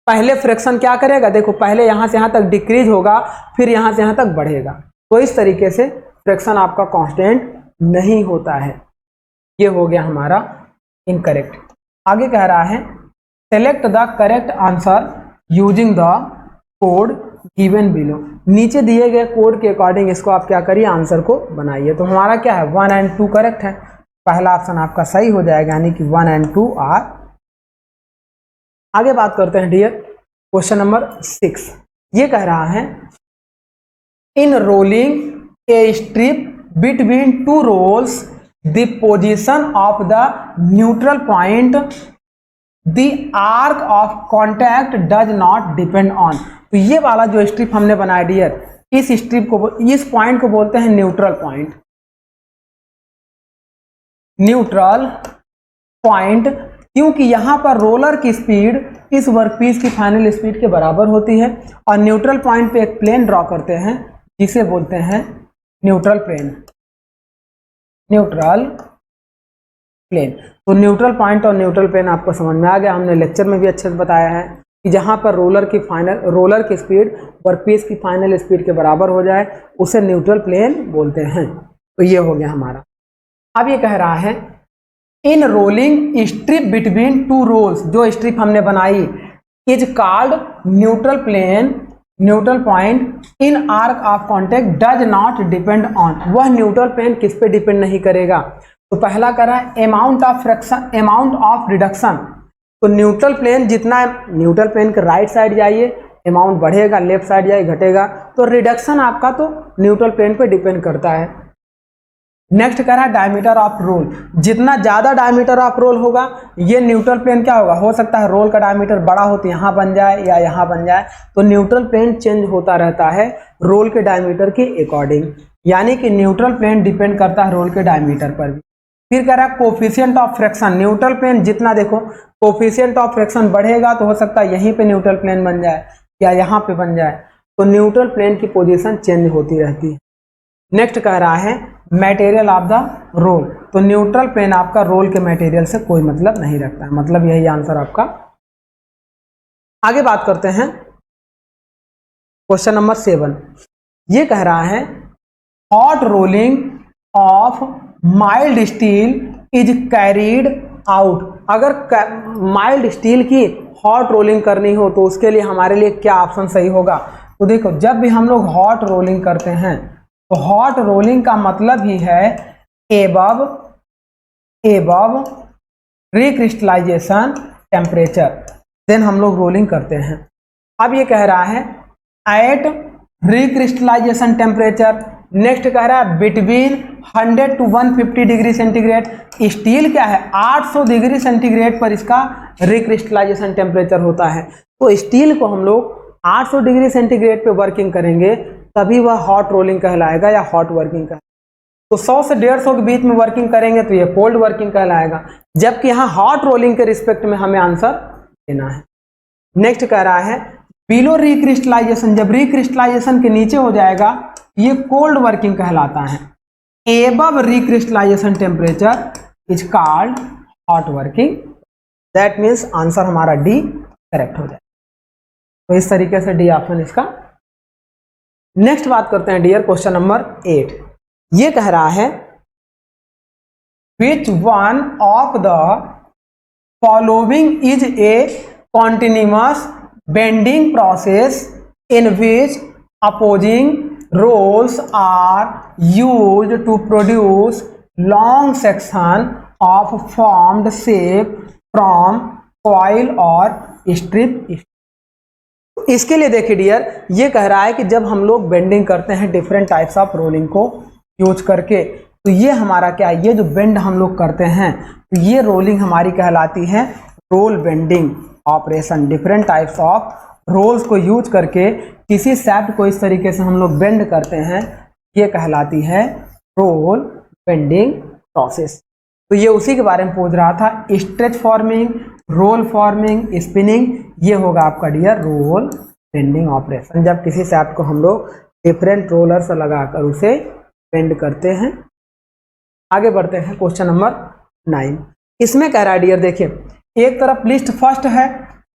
पहले फ्रिक्शन क्या करेगा, देखो पहले यहाँ से यहाँ तक डिक्रीज होगा, फिर यहाँ से यहाँ तक बढ़ेगा। तो इस तरीके से फ्रिक्शन आपका कांस्टेंट नहीं होता है। ये हो गया हमारा इनकरेक्ट। आगे कह रहा है select the correct answer using the code given below. नीचे दिए गए कोड के अकॉर्डिंग इसको आप क्या करिए, आंसर को बनाइए। तो हमारा क्या है, 1 और 2 करेक्ट है, पहला ऑप्शन आपका सही हो जाएगा, यानी कि 1 और 2 आर। आगे बात करते हैं डियर, क्वेश्चन नंबर 6। ये कह रहा है in rolling a strip between 2 rolls the position of the neutral point the arc of contact does not depend on. तो ये वाला जो स्ट्रिप हमने बनाया डियर, इस स्ट्रिप को, इस पॉइंट को बोलते हैं न्यूट्रल पॉइंट। न्यूट्रल पॉइंट क्योंकि यहां पर रोलर की स्पीड इस वर्कपीस की फाइनल स्पीड के बराबर होती है। और न्यूट्रल पॉइंट पे एक प्लेन ड्रॉ करते हैं जिसे बोलते हैं न्यूट्रल प्लेन। न्यूट्रल प्लेन, तो न्यूट्रल पॉइंट और न्यूट्रल प्लेन आपको समझ में आ गया। हमने लेक्चर में भी अच्छे से बताया है कि जहां पर रोलर की स्पीड वर्कपीस की फाइनल स्पीड के बराबर हो जाए उसे न्यूट्रल प्लेन बोलते हैं। तो ये हो गया हमारा। अब ये कह रहा है in rolling strip between 2 rolls, जो स्ट्रिप हमने बनाई is called neutral plane, neutral point in arc of contact does not depend on. वह न्यूट्रल प्लेन किस पे डिपेंड नहीं करेगा। तो पहला कह रहा है amount of fraction, amount of reduction. तो न्यूट्रल प्लेन जितना, न्यूट्रल प्लेन के राइट साइड जाइए अमाउंट बढ़ेगा, लेफ्ट साइड जाइए घटेगा। तो रिडक्शन आपका तो न्यूट्रल प्लेन पे डिपेंड करता है। नेक्स्ट कह रहा है डायमीटर ऑफ रोल, जितना ज्यादा डायमीटर ऑफ रोल होगा ये न्यूट्रल प्लेन क्या होगा, हो सकता है रोल का डायमीटर बड़ा हो तो यहाँ बन जाए या यहाँ बन जाए। तो न्यूट्रल प्लेन चेंज होता रहता है रोल के डायमीटर के अकॉर्डिंग, यानी कि न्यूट्रल प्लेन डिपेंड करता है रोल के डायमीटर पर भी। फिर कह रहा है coefficient of friction, neutral plane जितना देखो कोफिशिएंट ऑफ फ्रैक्शन बढ़ेगा तो हो सकता है यहीं पे न्यूट्रल प्लेन बन जाए या यहाँ पे बन जाए। तो न्यूट्रल प्लेन की पोजीशन चेंज होती रहती है। नेक्स्ट कह रहा है मटेरियल ऑफ द रोल, तो न्यूट्रल प्लेन आपका रोल के मटेरियल से कोई मतलब नहीं रखता है, मतलब यही आंसर आपका। आगे बात करते हैं क्वेश्चन नंबर 7। ये कह रहा है hot rolling of mild steel is carried out अगर माइल्ड स्टील की हॉट रोलिंग करनी हो तो उसके लिए हमारे लिए क्या ऑप्शन सही होगा? तो देखो, जब भी हम लोग हॉट रोलिंग करते हैं तो हॉट रोलिंग का मतलब ही है एबव रिक्रिस्टलाइजेशन टेम्परेचर, देन हम लोग रोलिंग करते हैं। अब ये कह रहा है एट रिक्रिस्टलाइजेशन टेम्परेचर, नेक्स्ट कह रहा है between 100 to 150 degree centigrade. Steel क्या है, 800 डिग्री सेंटीग्रेड पर इसका रिक्रिस्टलाइजेशन टेम्परेचर होता है। तो स्टील को हम लोग 800 डिग्री सेंटीग्रेड पे वर्किंग करेंगे तभी वह हॉट रोलिंग कहलाएगा या हॉट वर्किंग कहलाएगा। तो 100 से 150 के बीच में वर्किंग करेंगे तो ये कोल्ड वर्किंग कहलाएगा, जबकि यहाँ हॉट रोलिंग के रिस्पेक्ट में हमें आंसर देना है। नेक्स्ट कह रहा है बिलो रिक्रिस्टलाइजेशन, जब रिक्रिस्टलाइजेशन के नीचे हो जाएगा ये कोल्ड वर्किंग कहलाता है। Above recrystallisation temperature is called hot working. That means answer हमारा डी करेक्ट हो जाएगा। तो इस तरीके से डी ऑप्शन इसका। नेक्स्ट बात करते हैं डियर, क्वेश्चन नंबर 8। ये कह रहा है which one of the following is a continuous bending process in which opposing rolls are used to produce long section of formed shape from coil और strip. इसके लिए देखिए डियर, ये कह रहा है कि जब हम लोग बेंडिंग करते हैं डिफरेंट टाइप्स ऑफ रोलिंग को यूज करके, तो ये हमारा क्या है, ये जो बेंड हम लोग करते हैं तो ये रोलिंग हमारी कहलाती है roll bending operation. Different types of rolls को यूज करके किसी शैफ्ट को इस तरीके से हम लोग बेंड करते हैं, ये कहलाती है रोल बेंडिंग प्रोसेस। तो ये उसी के बारे में पूछ रहा था, stretch forming, roll forming, spinning, ये होगा आपका डियर रोल बेंडिंग ऑपरेशन, जब किसी शैफ्ट को हम लोग डिफरेंट रोलर्स लगाकर उसे बेंड करते हैं। आगे बढ़ते हैं क्वेश्चन नंबर 9। इसमें कह रहा है डियर, देखिए एक तरफ लिस्ट फर्स्ट है,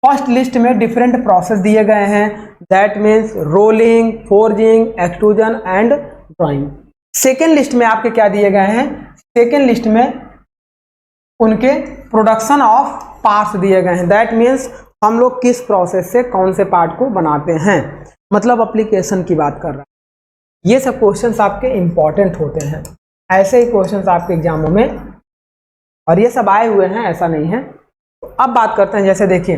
फर्स्ट लिस्ट में डिफरेंट प्रोसेस दिए गए हैं, that means rolling, forging, extrusion and drawing. Second list में आपके क्या दिए गए हैं, सेकेंड लिस्ट में उनके प्रोडक्शन ऑफ पार्ट्स दिए गए हैं, दैट मीन्स हम लोग किस प्रोसेस से कौन से पार्ट को बनाते हैं, मतलब एप्लीकेशन की बात कर रहा है। ये सब क्वेश्चंस आपके इंपॉर्टेंट होते हैं, ऐसे ही क्वेश्चंस आपके एग्जामों में, और ये सब आए हुए हैं, ऐसा नहीं है। तो अब बात करते हैं, जैसे देखिए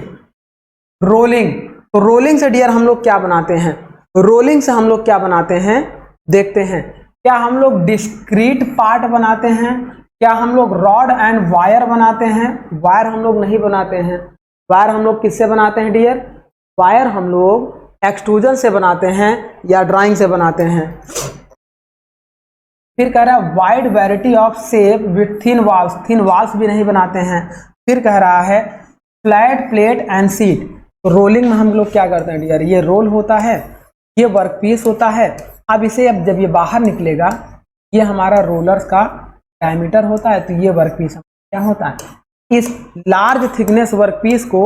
रोलिंग, तो रोलिंग से डियर हम लोग क्या बनाते हैं, रोलिंग से हम लोग क्या बनाते हैं देखते हैं। क्या हम लोग डिस्क्रीट पार्ट बनाते हैं, क्या हम लोग रॉड एंड वायर बनाते हैं? वायर हम लोग नहीं बनाते हैं। वायर हम लोग किससे बनाते हैं डियर, वायर हम लोग एक्सट्रूजन से बनाते हैं या ड्राइंग से बनाते हैं। फिर कह रहा है wide variety of shape with thin walls, thin walls भी नहीं बनाते हैं। फिर कह रहा है फ्लैट प्लेट एंड सीट, तो रोलिंग में हम लोग क्या करते हैं डियर, ये रोल होता है, ये वर्क पीस होता है। अब इसे अब जब ये बाहर निकलेगा, ये हमारा रोलर्स का डायमीटर होता है, तो ये वर्क पीस क्या होता है, इस लार्ज थिकनेस वर्क पीस को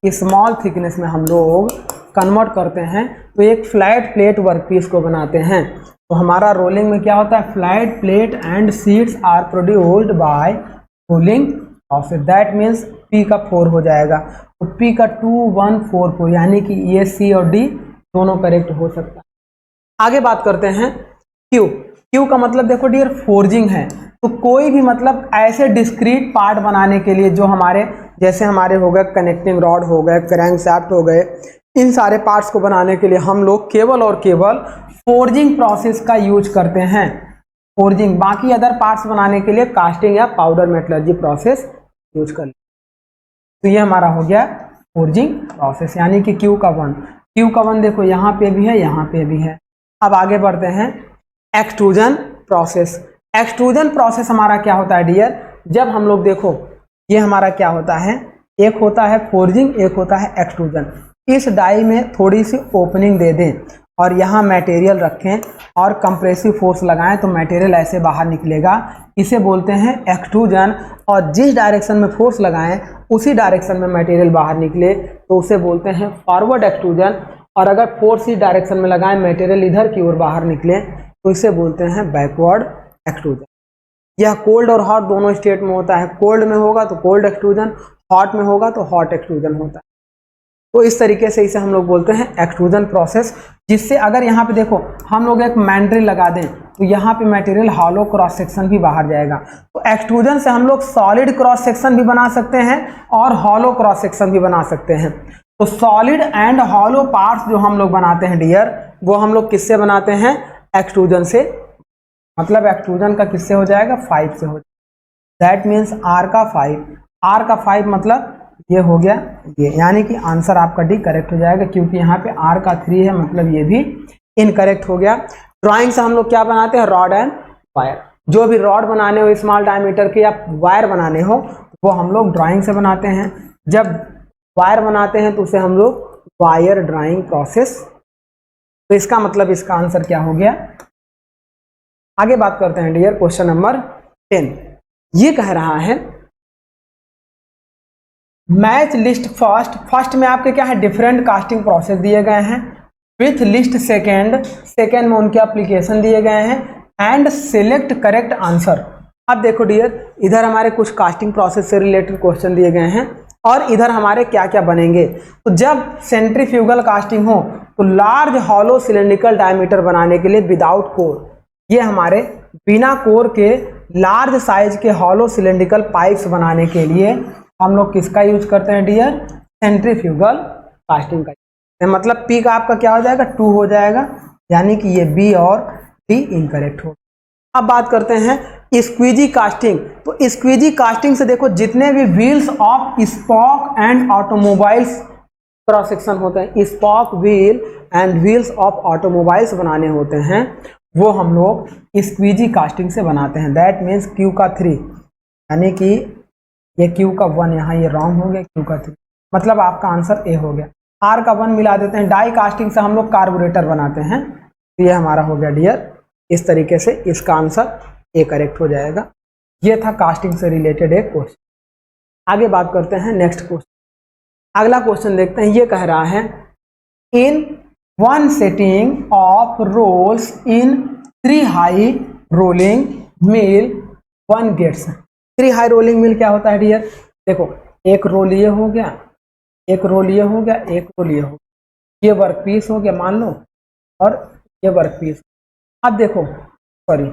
स्मॉल थिकनेस में हम लोग कन्वर्ट करते हैं, तो एक फ्लैट प्लेट वर्क पीस को बनाते हैं। तो हमारा रोलिंग में क्या होता है, flat plate and sheets are produced by rolling process, that means P का 4 हो जाएगा, तो P का 2 1 4 4, यानी कि ये C और D दोनों करेक्ट हो सकता है। आगे बात करते हैं Q, Q का मतलब देखो डियर फोर्जिंग है, तो कोई भी मतलब ऐसे डिस्क्रीट पार्ट बनाने के लिए जो हमारे, जैसे हमारे हो गए कनेक्टिंग रॉड हो गए, क्रैंक शाफ्ट हो गए, इन सारे पार्ट्स को बनाने के लिए हम लोग केवल और केवल फोर्जिंग प्रोसेस का यूज करते हैं। फोर्जिंग, बाकी अदर पार्ट्स बनाने के लिए कास्टिंग या पाउडर मेटलर्जी प्रोसेस यूज कर लेते। तो ये हमारा हो गया फोर्जिंग प्रोसेस, यानी कि Q का 1, Q का 1 देखो यहाँ पे भी है, यहाँ पे भी है। अब आगे बढ़ते हैं एक्सट्रूजन प्रोसेस। एक्सट्रूजन प्रोसेस हमारा क्या होता है डियर, जब हम लोग देखो ये हमारा क्या होता है, एक होता है फोर्जिंग, एक होता है एक्सट्रूजन। इस डाई में थोड़ी सी ओपनिंग दे दें और यहाँ मटेरियल रखें और कंप्रेसिव फोर्स लगाएं तो मटेरियल ऐसे बाहर निकलेगा, इसे बोलते हैं एक्सट्रूजन। और जिस डायरेक्शन में फोर्स लगाएं उसी डायरेक्शन में मटेरियल बाहर निकले तो उसे बोलते हैं फॉरवर्ड एक्सट्रूजन। और अगर फोर्स इस डायरेक्शन में लगाएं मटेरियल इधर की ओर बाहर निकले तो इसे बोलते हैं बैकवर्ड एक्सट्रूजन। यह कोल्ड और हॉट दोनों स्टेट में होता है, कोल्ड में होगा तो कोल्ड एक्सट्रूजन, हॉट में होगा तो हॉट एक्सट्रूजन होता है। तो इस तरीके से इसे हम लोग बोलते हैं एक्सट्रूजन प्रोसेस, जिससे अगर यहाँ पे देखो हम लोग एक मैंड्रिल लगा दें तो यहाँ पे मटेरियल हॉलो क्रॉस सेक्शन भी बाहर जाएगा। तो एक्सट्रूजन से हम लोग सॉलिड क्रॉस सेक्शन भी बना सकते हैं और हॉलो क्रॉस सेक्शन भी बना सकते हैं। तो सॉलिड एंड हॉलो पार्ट्स जो हम लोग बनाते हैं डियर, वो हम लोग किससे बनाते हैं? एक्सट्रूजन से। मतलब एक्सट्रूजन का किससे हो जाएगा? 5 से हो जाएगा। दैट मीन्स R का 5, R का 5 मतलब ये हो गया ये, यानी कि आंसर आपका डी करेक्ट हो जाएगा, क्योंकि यहाँ पे R का 3 है, मतलब ये भी इनकरेक्ट हो गया। ड्राइंग से हम लोग क्या बनाते हैं? Rod and wire. जो भी रॉड बनाने हो स्मॉल डायमीटर के या वायर बनाने हो वो हम लोग ड्राइंग से बनाते हैं। जब वायर बनाते हैं तो उसे हम लोग वायर ड्राइंग प्रोसेस। तो इसका मतलब इसका आंसर क्या हो गया? आगे बात करते हैं डियर, क्वेश्चन नंबर 10। ये कह रहा है मैच लिस्ट फर्स्ट में आपके क्या है? डिफरेंट कास्टिंग प्रोसेस दिए गए हैं। विथ लिस्ट सेकेंड में उनके एप्लीकेशन दिए गए हैं। And select correct answer. अब देखो डियर, इधर हमारे कुछ कास्टिंग प्रोसेस से रिलेटेड क्वेश्चन दिए गए हैं और इधर हमारे क्या क्या बनेंगे। तो जब सेंट्रीफ्यूगल कास्टिंग हो तो लार्ज हॉलो सिलेंड्रिकल डायमीटर बनाने के लिए विदाउट कोर, ये हमारे बिना कोर के लार्ज साइज के हॉलो सिलेंड्रिकल पाइप्स बनाने के लिए हम लोग किसका यूज करते हैं डियर? सेंट्रीफ्यूगल कास्टिंग का। मतलब पी का आपका क्या हो जाएगा? 2 हो जाएगा, यानी कि ये बी और डी इनकरेक्ट हो। अब बात करते हैं स्क्वीजी कास्टिंग। तो स्क्वीजी कास्टिंग से देखो जितने भी wheels of spoke and automobiles cross section होते हैं, spoke wheel and wheels of automobiles बनाने होते हैं, वो हम लोग स्क्वीजी कास्टिंग से बनाते हैं। दैट मीन्स क्यू का 3, यानी कि ये क्यू का 1 यहाँ ये रॉन्ग हो गया, क्यू का 3 मतलब आपका आंसर ए हो गया। आर का 1 मिला देते हैं। डाई कास्टिंग से हम लोग कार्बोरेटर बनाते हैं। तो ये हमारा हो गया डियर, इस तरीके से इसका आंसर ए करेक्ट हो जाएगा। ये था कास्टिंग से रिलेटेड एक क्वेश्चन। आगे बात करते हैं नेक्स्ट क्वेश्चन। अगला क्वेश्चन देखते हैं। ये कह रहा है in one setting of rolls in 3 high rolling mill 1 gets. 3 high rolling mill क्या होता है डियर? देखो एक रोल ये हो गया, एक रोल ये हो गया, एक रोल ये हो गया, ये वर्क पीस हो गया मान लो, और ये वर्क पीस। अब देखो सॉरी,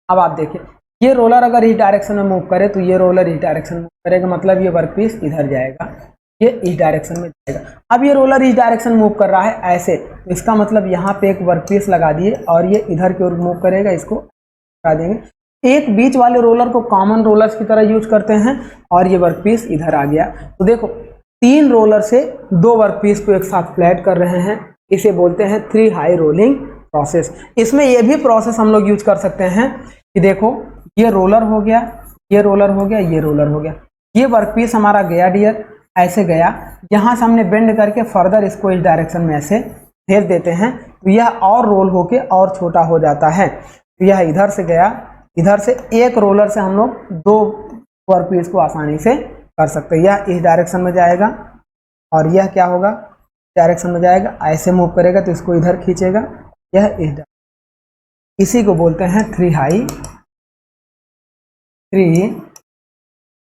अब आप देखिए ये रोलर अगर इस डायरेक्शन में मूव करे तो ये रोलर इस डायरेक्शन में मूव करेगा, मतलब ये वर्क पीस इधर जाएगा, ये इस डायरेक्शन में जाएगा। अब ये रोलर इस डायरेक्शन मूव कर रहा है ऐसे, तो इसका मतलब यहाँ पे एक वर्क पीस लगा दिए और ये इधर की ओर मूव करेगा, इसको लगा देंगे। एक बीच वाले रोलर को कॉमन रोलर्स की तरह यूज करते हैं और ये वर्क पीस इधर आ गया। तो देखो 3 रोलर से 2 वर्क पीस को एक साथ फ्लैट कर रहे हैं, इसे बोलते हैं 3 हाई रोलिंग प्रोसेस। इसमें ये भी प्रोसेस हम लोग यूज कर सकते हैं कि देखो ये रोलर हो गया, ये रोलर हो गया, ये रोलर हो गया, ये वर्क पीस हमारा गया डियर, ऐसे गया, यहाँ से हमने बेंड करके फर्दर इसको इस डायरेक्शन में ऐसे भेज देते हैं, तो यह और रोल होके और छोटा हो जाता है। तो यह इधर से गया, इधर से एक रोलर से हम लोग 2 वर्क पीस को आसानी से कर सकते हैं। यह इस डायरेक्शन में जाएगा और यह क्या होगा? डायरेक्शन में जाएगा, ऐसे मूव करेगा तो इसको इधर खींचेगा, यह इस, इसी को बोलते हैं 3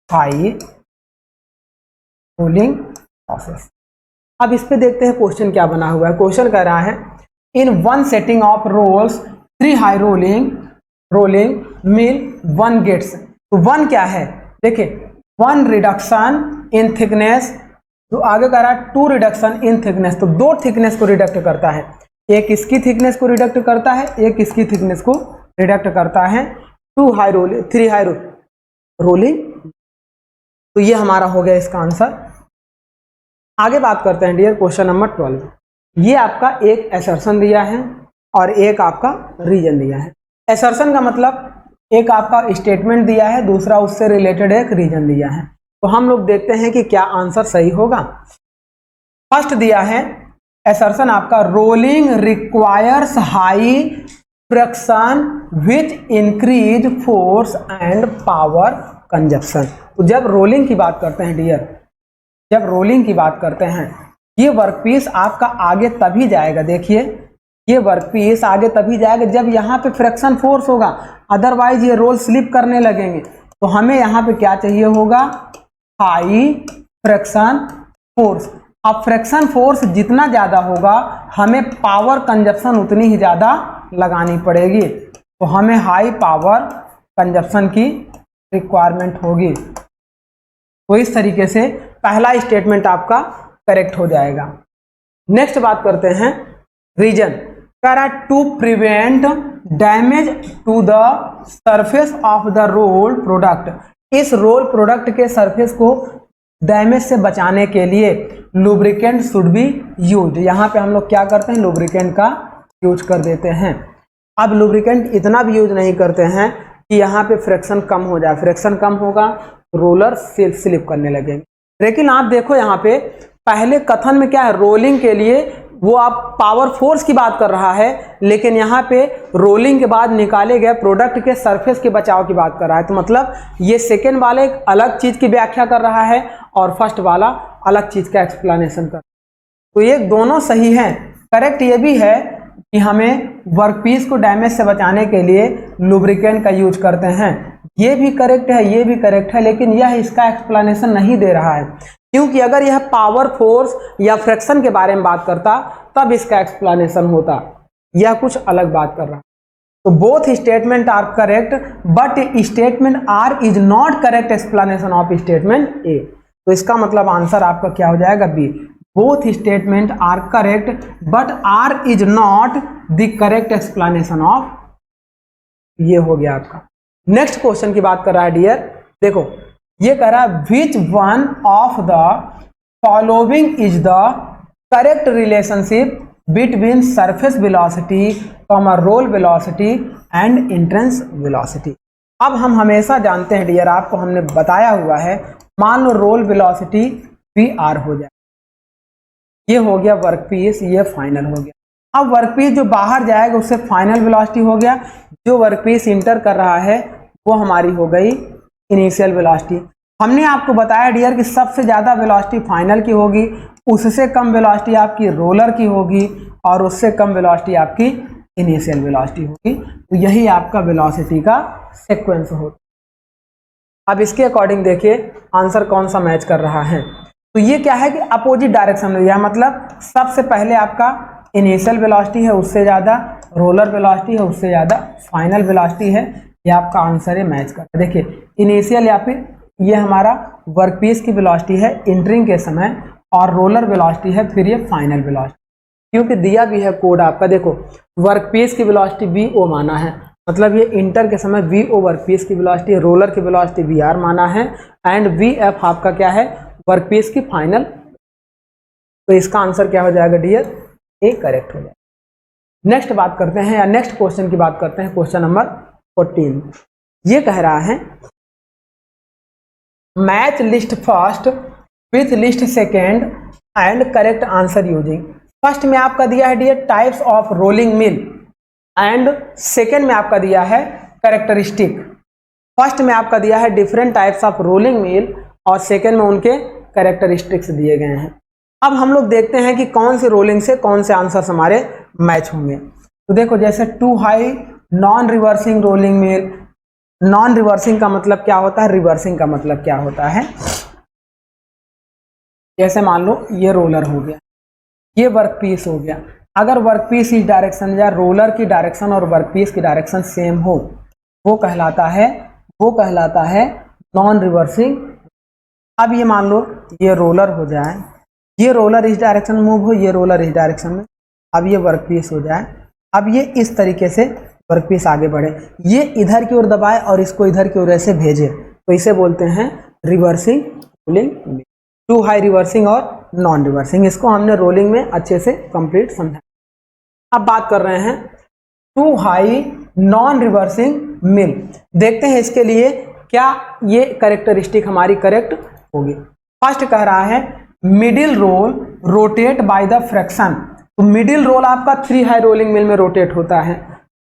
हाई रोलिंग प्रोसेस। अब इस पे देखते हैं क्वेश्चन क्या बना हुआ है। क्वेश्चन कह रहा है in one setting of rolls 3 high rolling mill 1 gets. तो 1 क्या है? देखिए 1 रिडक्शन इन थिकनेस, तो आगे कह रहा है 2 रिडक्शन इन थिकनेस, तो 2 थिकनेस को रिडक्ट करता है, एक इसकी थिकनेस को रिडक्ट करता है, एक इसकी थिकनेस को रिडक्ट करता है। 3 हाई रोलिंग, तो ये हमारा हो गया इसका आंसर। आगे बात करते हैं डियर क्वेश्चन नंबर 12। ये आपका एक असर्शन दिया है और एक आपका रीजन दिया है। असर्शन का मतलब एक आपका स्टेटमेंट दिया है, दूसरा उससे रिलेटेड एक रीजन दिया है। तो हम लोग देखते हैं कि क्या आंसर सही होगा। फर्स्ट दिया है असर्शन आपका rolling requires high friction with increase force and power consumption. तो जब रोलिंग की बात करते हैं डियर, जब रोलिंग की बात करते हैं, ये वर्कपीस आपका आगे तभी जाएगा। देखिए ये वर्कपीस आगे तभी जाएगा जब यहाँ पे फ्रिक्शन फोर्स होगा, अदरवाइज ये रोल स्लिप करने लगेंगे। तो हमें यहाँ पे क्या चाहिए होगा, हाई फ्रिक्शन फोर्स। अब फ्रिक्शन फोर्स जितना ज़्यादा होगा हमें पावर कंजप्शन उतनी ही ज़्यादा लगानी पड़ेगी, तो हमें हाई पावर कंजप्शन की रिक्वायरमेंट होगी। तो इस तरीके से पहला स्टेटमेंट आपका करेक्ट हो जाएगा। नेक्स्ट बात करते हैं रीजन। करा to prevent damage to the surface of the roll product. इस रोल प्रोडक्ट के सरफेस को डैमेज से बचाने के लिए लुब्रिकेंट शुड बी यूज। यहाँ पे हम लोग क्या करते हैं, लुब्रिकेंट का यूज कर देते हैं। अब लुब्रिकेंट इतना भी यूज नहीं करते हैं कि यहाँ पे फ्रिक्शन कम हो जाए, फ्रिक्शन कम होगा रोलर स्लिप करने लगेंगे। लेकिन आप देखो यहाँ पे पहले कथन में क्या है, रोलिंग के लिए वो आप पावर फोर्स की बात कर रहा है, लेकिन यहाँ पे रोलिंग के बाद निकाले गए प्रोडक्ट के सरफेस के बचाव की बात कर रहा है। तो मतलब ये सेकेंड वाले एक अलग चीज की व्याख्या कर रहा है और फर्स्ट वाला अलग चीज का एक्सप्लेनेशन कर। तो ये दोनों सही हैं। करेक्ट ये भी है कि हमें वर्कपीस को डैमेज से बचाने के लिए लुब्रिकेंट का यूज करते हैं, ये भी करेक्ट है, ये भी करेक्ट है, लेकिन यह इसका एक्सप्लेनेशन नहीं दे रहा है, क्योंकि अगर यह पावर फोर्स या फ्रिक्शन के बारे में बात करता तब इसका एक्सप्लेनेशन होता, यह कुछ अलग बात कर रहा है। तो both statement are correct but statement R is not correct explanation of statement A. तो इसका मतलब आंसर आपका क्या हो जाएगा, B. Both statement are correct but R is not the correct explanation of, ये हो गया आपका। नेक्स्ट क्वेश्चन की बात कर रहा है डियर, देखो ये कह रहा है which one of the following is the correct relationship between surface velocity, roll velocity and entrance velocity. अब हम हमेशा जानते हैं डियर, आपको हमने बताया हुआ है, मान लो रोल वेलोसिटी VR हो जाए, ये हो गया वर्कपीस, ये फाइनल हो गया। अब वर्कपीस जो बाहर जाएगा उससे फाइनल वेलोसिटी हो गया, जो वर्कपीस इंटर कर रहा है वो हमारी हो गई इनिशियल वेलोसिटी। हमने आपको बताया डियर कि सबसे ज़्यादा वेलोसिटी फाइनल की होगी, उससे कम वेलोसिटी आपकी रोलर की होगी और उससे कम वेलोसिटी आपकी इनिशियल वेलोसिटी होगी। तो यही आपका वेलोसिटी का सीक्वेंस होगा। अब इसके अकॉर्डिंग देखिए आंसर कौन सा मैच कर रहा है। तो ये क्या है कि अपोजिट डायरेक्शन में दिया, मतलब सबसे पहले आपका इनिशियल वेलोसिटी है, उससे ज़्यादा रोलर वेलोसिटी है, उससे ज़्यादा फाइनल वेलोसिटी है। ये आपका आंसर है मैच कर। देखिए इनिशियल या फिर ये हमारा वर्कपीस की वेलोसिटी है इंटरिंग के समय और रोलर वेलोसिटी है फिर ये फाइनल वेलोसिटी, क्योंकि दिया भी है कोड आपका। देखो वर्कपीस की वेलोसिटी VO माना है, मतलब ये इंटर के समय VO वर्कपीस की वेलोसिटी, रोलर की वेलोसिटी VR माना है एंड VF आपका क्या है, वर्कपीस की फाइनल। तो इसका आंसर क्या हो जाएगा डियर, ए करेक्ट हो जाएगा। नेक्स्ट बात करते हैं या नेक्स्ट क्वेश्चन की बात करते हैं, क्वेश्चन नंबर 14। ये कह रहा है match list first with list second and correct answer using. First में आपका दिया है dear types of rolling mill and second में आपका दिया है कैरेक्टरिस्टिक। फर्स्ट में आपका दिया है डिफरेंट टाइप्स ऑफ रोलिंग मिल और सेकेंड में उनके कैरेक्टरिस्टिक्स दिए गए हैं। अब हम लोग देखते हैं कि कौन सी रोलिंग से कौन से आंसर्स हमारे मैच होंगे। तो देखो जैसे two high non reversing rolling mill, non reversing का मतलब क्या होता है, रिवर्सिंग का मतलब क्या होता है। जैसे मान लो ये रोलर हो गया, ये वर्कपीस हो गया, अगर वर्कपीस इस डायरेक्शन या रोलर की डायरेक्शन और वर्कपीस की डायरेक्शन सेम हो वो कहलाता है नॉन रिवर्सिंग। अब ये मान लो ये रोलर हो जाए, ये रोलर इस डायरेक्शन में मूव हो, ये रोलर इस डायरेक्शन में, अब ये वर्कपीस हो जाए, अब ये इस तरीके से वर्कपीस आगे बढ़े, ये इधर की ओर दबाए और इसको इधर की ओर ऐसे भेजे, तो इसे बोलते हैं reversing rolling. Two high reversing और नॉन रिवर्सिंग, इसको हमने रोलिंग में अच्छे से कंप्लीट समझा। अब बात कर रहे हैं टू हाई नॉन रिवर्सिंग मिल, देखते हैं इसके लिए क्या ये कैरेक्टरिस्टिक हमारी करेक्ट होगी। फर्स्ट कह रहा है middle roll rotate by the friction. तो मिडिल रोल आपका 3 हाई रोलिंग मिल में रोटेट होता है,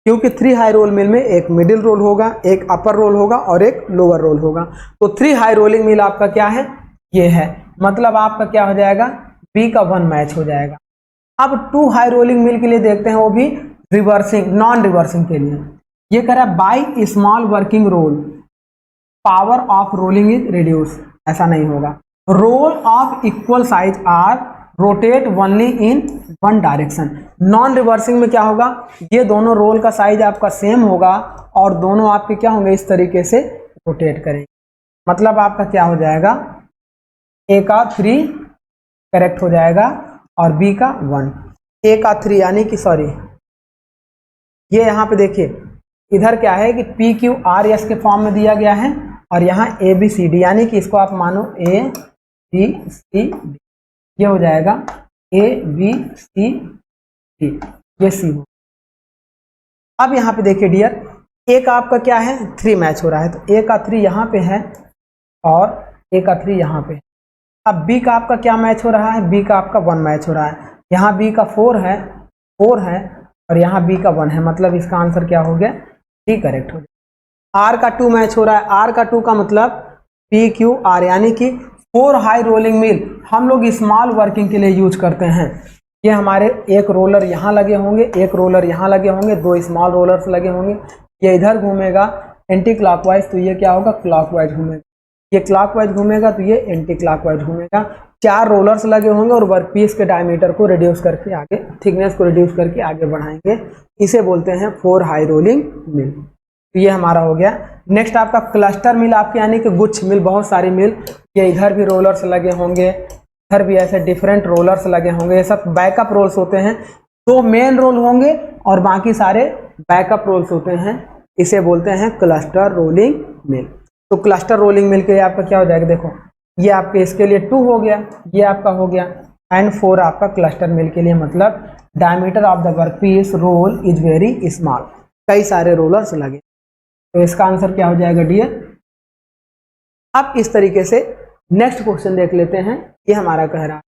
क्योंकि 3 हाई रोल मिल में एक मिडिल रोल होगा, एक अपर रोल होगा और एक लोअर रोल होगा। तो 3 हाई रोलिंग मिल आपका क्या है, ये है, मतलब आपका क्या हो जाएगा, बी का 1 मैच हो जाएगा। अब 2 हाई रोलिंग मिल के लिए देखते हैं, वो भी रिवर्सिंग, नॉन रिवर्सिंग के लिए ये कह रहा है by small working roll power of rolling is reduce, ऐसा नहीं होगा। Roll of equal size are rotate only in one direction. Non reversing में क्या होगा, ये दोनों रोल का साइज आपका सेम होगा और दोनों आपके क्या होंगे, इस तरीके से रोटेट करेंगे। मतलब आपका क्या हो जाएगा, ए का 3 करेक्ट हो जाएगा और बी का 1। ए का 3 यानी कि सॉरी, ये यहाँ पे देखिए इधर क्या है कि पी क्यू आर एस के फॉर्म में दिया गया है और यहाँ ए बी सी डी, यानी कि इसको आप मानो ए बी सी डी, ये हो जाएगा ए बी सी डी, ये सी हो। अब यहाँ पे देखिए डियर, ए का आपका क्या है 3 मैच हो रहा है, तो ए का 3 यहाँ पे है और ए का 3 यहाँ पे। अब बी का आपका क्या मैच हो रहा है, बी का आपका 1 मैच हो रहा है, यहाँ बी का 4 है और यहाँ बी का 1 है, मतलब इसका आंसर क्या हो गया, डी करेक्ट हो गया। आर का 2 मैच हो रहा है, आर का 2 का मतलब पी क्यू आर, यानी कि 4 हाई रोलिंग मिल हम लोग स्मॉल वर्किंग के लिए यूज करते हैं। ये हमारे एक रोलर यहाँ लगे होंगे, एक रोलर यहाँ लगे होंगे, 2 स्मॉल रोलर्स लगे होंगे, ये इधर घूमेगा एंटी क्लॉकवाइज तो ये क्या होगा, क्लॉकवाइज घूमेगा, ये क्लॉकवाइज घूमेगा तो ये एंटी क्लॉकवाइज घूमेगा। 4 रोलर्स लगे होंगे और वर्कपीस के डायमीटर को रिड्यूस करके आगे, थिकनेस को रिड्यूस करके आगे बढ़ाएंगे, इसे बोलते हैं 4 हाई रोलिंग मिल। तो ये हमारा हो गया। नेक्स्ट आपका क्लस्टर मिल, आपके यानी कि गुच्छ मिल, बहुत सारी मिल, ये इधर भी रोलर्स लगे होंगे, इधर भी ऐसे डिफरेंट रोलर्स लगे होंगे, ये सब बैकअप रोल्स होते हैं। 2 मेन रोल होंगे और बाकी सारे बैकअप रोल्स होते हैं, इसे बोलते हैं क्लस्टर रोलिंग मिल। तो क्लस्टर रोलिंग मिल के लिए आपका क्या हो जाएगा, देखो ये आपके इसके लिए 2 हो गया, ये आपका हो गया, एंड 4 आपका क्लस्टर मिल के लिए, मतलब diameter of the workpiece roll is very small, कई सारे रोलर्स लगे, तो इसका आंसर क्या हो जाएगा डियर। अब इस तरीके से नेक्स्ट क्वेश्चन देख लेते हैं। ये हमारा कह रहा है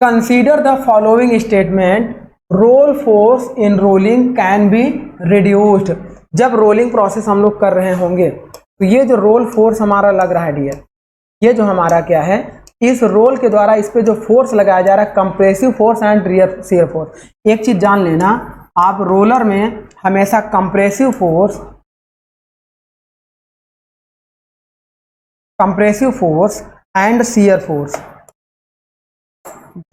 consider the following statement, roll force in rolling can be reduced. जब रोलिंग प्रोसेस हम लोग कर रहे होंगे तो ये जो रोल फोर्स हमारा लग रहा है डियर, ये जो हमारा क्या है, इस रोल के द्वारा इस पे जो फोर्स लगाया जा रहा है, compressive force and shear force. एक चीज जान लेना, आप रोलर में हमेशा compressive force and shear force,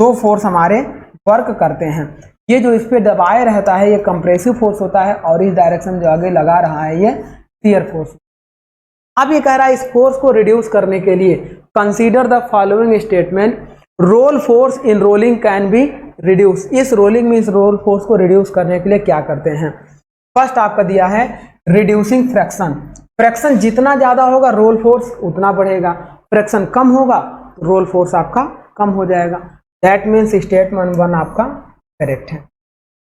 2 force हमारे वर्क करते हैं। ये जो इस पे दबाए रहता है ये कंप्रेसिव फोर्स होता है और इस डायरेक्शन जो आगे लगा रहा है ये शियर फोर्स। अब ये कह रहा है इस फोर्स को रिड्यूस करने के लिए consider the following statement, roll force in rolling can be reduce. इस रोलिंग में इस रोल फोर्स को रिड्यूस करने के लिए क्या करते हैं। फर्स्ट आपका दिया है रिड्यूसिंग फ्रैक्शन, फ्रैक्शन जितना ज्यादा होगा रोल फोर्स उतना बढ़ेगा, फ्रैक्शन कम होगा रोल फोर्स आपका कम हो जाएगा। दैट मीन्स स्टेटमेंट 1 आपका करेक्ट है।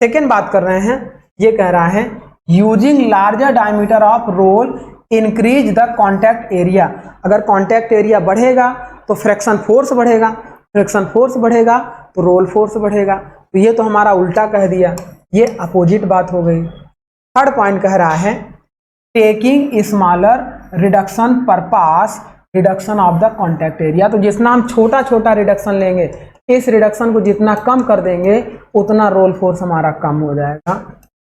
सेकेंड बात कर रहे हैं, ये कह रहा है using larger diameter of roll increase the contact area. अगर कॉन्टैक्ट एरिया बढ़ेगा तो फ्रैक्शन फोर्स बढ़ेगा, फ्रैक्शन फोर्स बढ़ेगा तो रोल फोर्स बढ़ेगा। तो ये तो हमारा उल्टा कह दिया, ये अपोजिट बात हो गई। थर्ड पॉइंट कह रहा है taking smaller reduction per pass reduction of the contact area. तो जितना हम छोटा छोटा रिडक्शन लेंगे, इस रिडक्शन को जितना कम कर देंगे उतना रोल फोर्स हमारा कम हो जाएगा।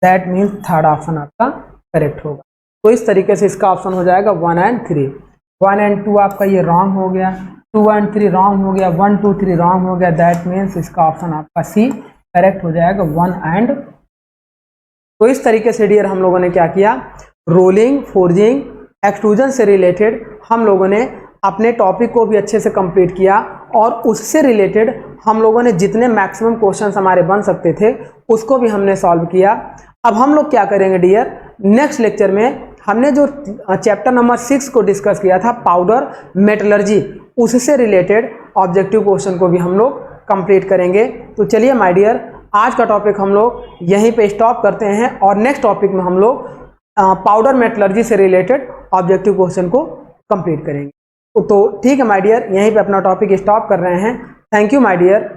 दैट मीन्स थर्ड ऑप्शन आपका करेक्ट होगा। तो इस तरीके से इसका ऑप्शन हो जाएगा 1 एंड 3। 1 एंड 2 आपका ये रॉन्ग हो गया, 2 एंड 3 रॉन्ग हो गया, 1 2 3 रॉन्ग हो गया। दैट मीन्स इसका ऑप्शन आपका सी करेक्ट हो जाएगा 1 एंड। तो इस तरीके से डियर हम लोगों ने क्या किया, रोलिंग, फोर्जिंग, एक्सट्रूजन से रिलेटेड हम लोगों ने अपने टॉपिक को भी अच्छे से कंप्लीट किया और उससे रिलेटेड हम लोगों ने जितने मैक्सिमम क्वेश्चंस हमारे बन सकते थे उसको भी हमने सॉल्व किया। अब हम लोग क्या करेंगे डियर, नेक्स्ट लेक्चर में हमने जो चैप्टर नंबर 6 को डिस्कस किया था पाउडर मेटलर्जी, उससे रिलेटेड ऑब्जेक्टिव क्वेश्चन को भी हम लोग कंप्लीट करेंगे। तो चलिए माय डियर, आज का टॉपिक हम लोग यहीं पे स्टॉप करते हैं और नेक्स्ट टॉपिक में हम लोग पाउडर मेटलर्जी से रिलेटेड ऑब्जेक्टिव क्वेश्चन को कंप्लीट करेंगे। तो ठीक है माय डियर, यहीं पे अपना टॉपिक स्टॉप कर रहे हैं। Thank you my dear.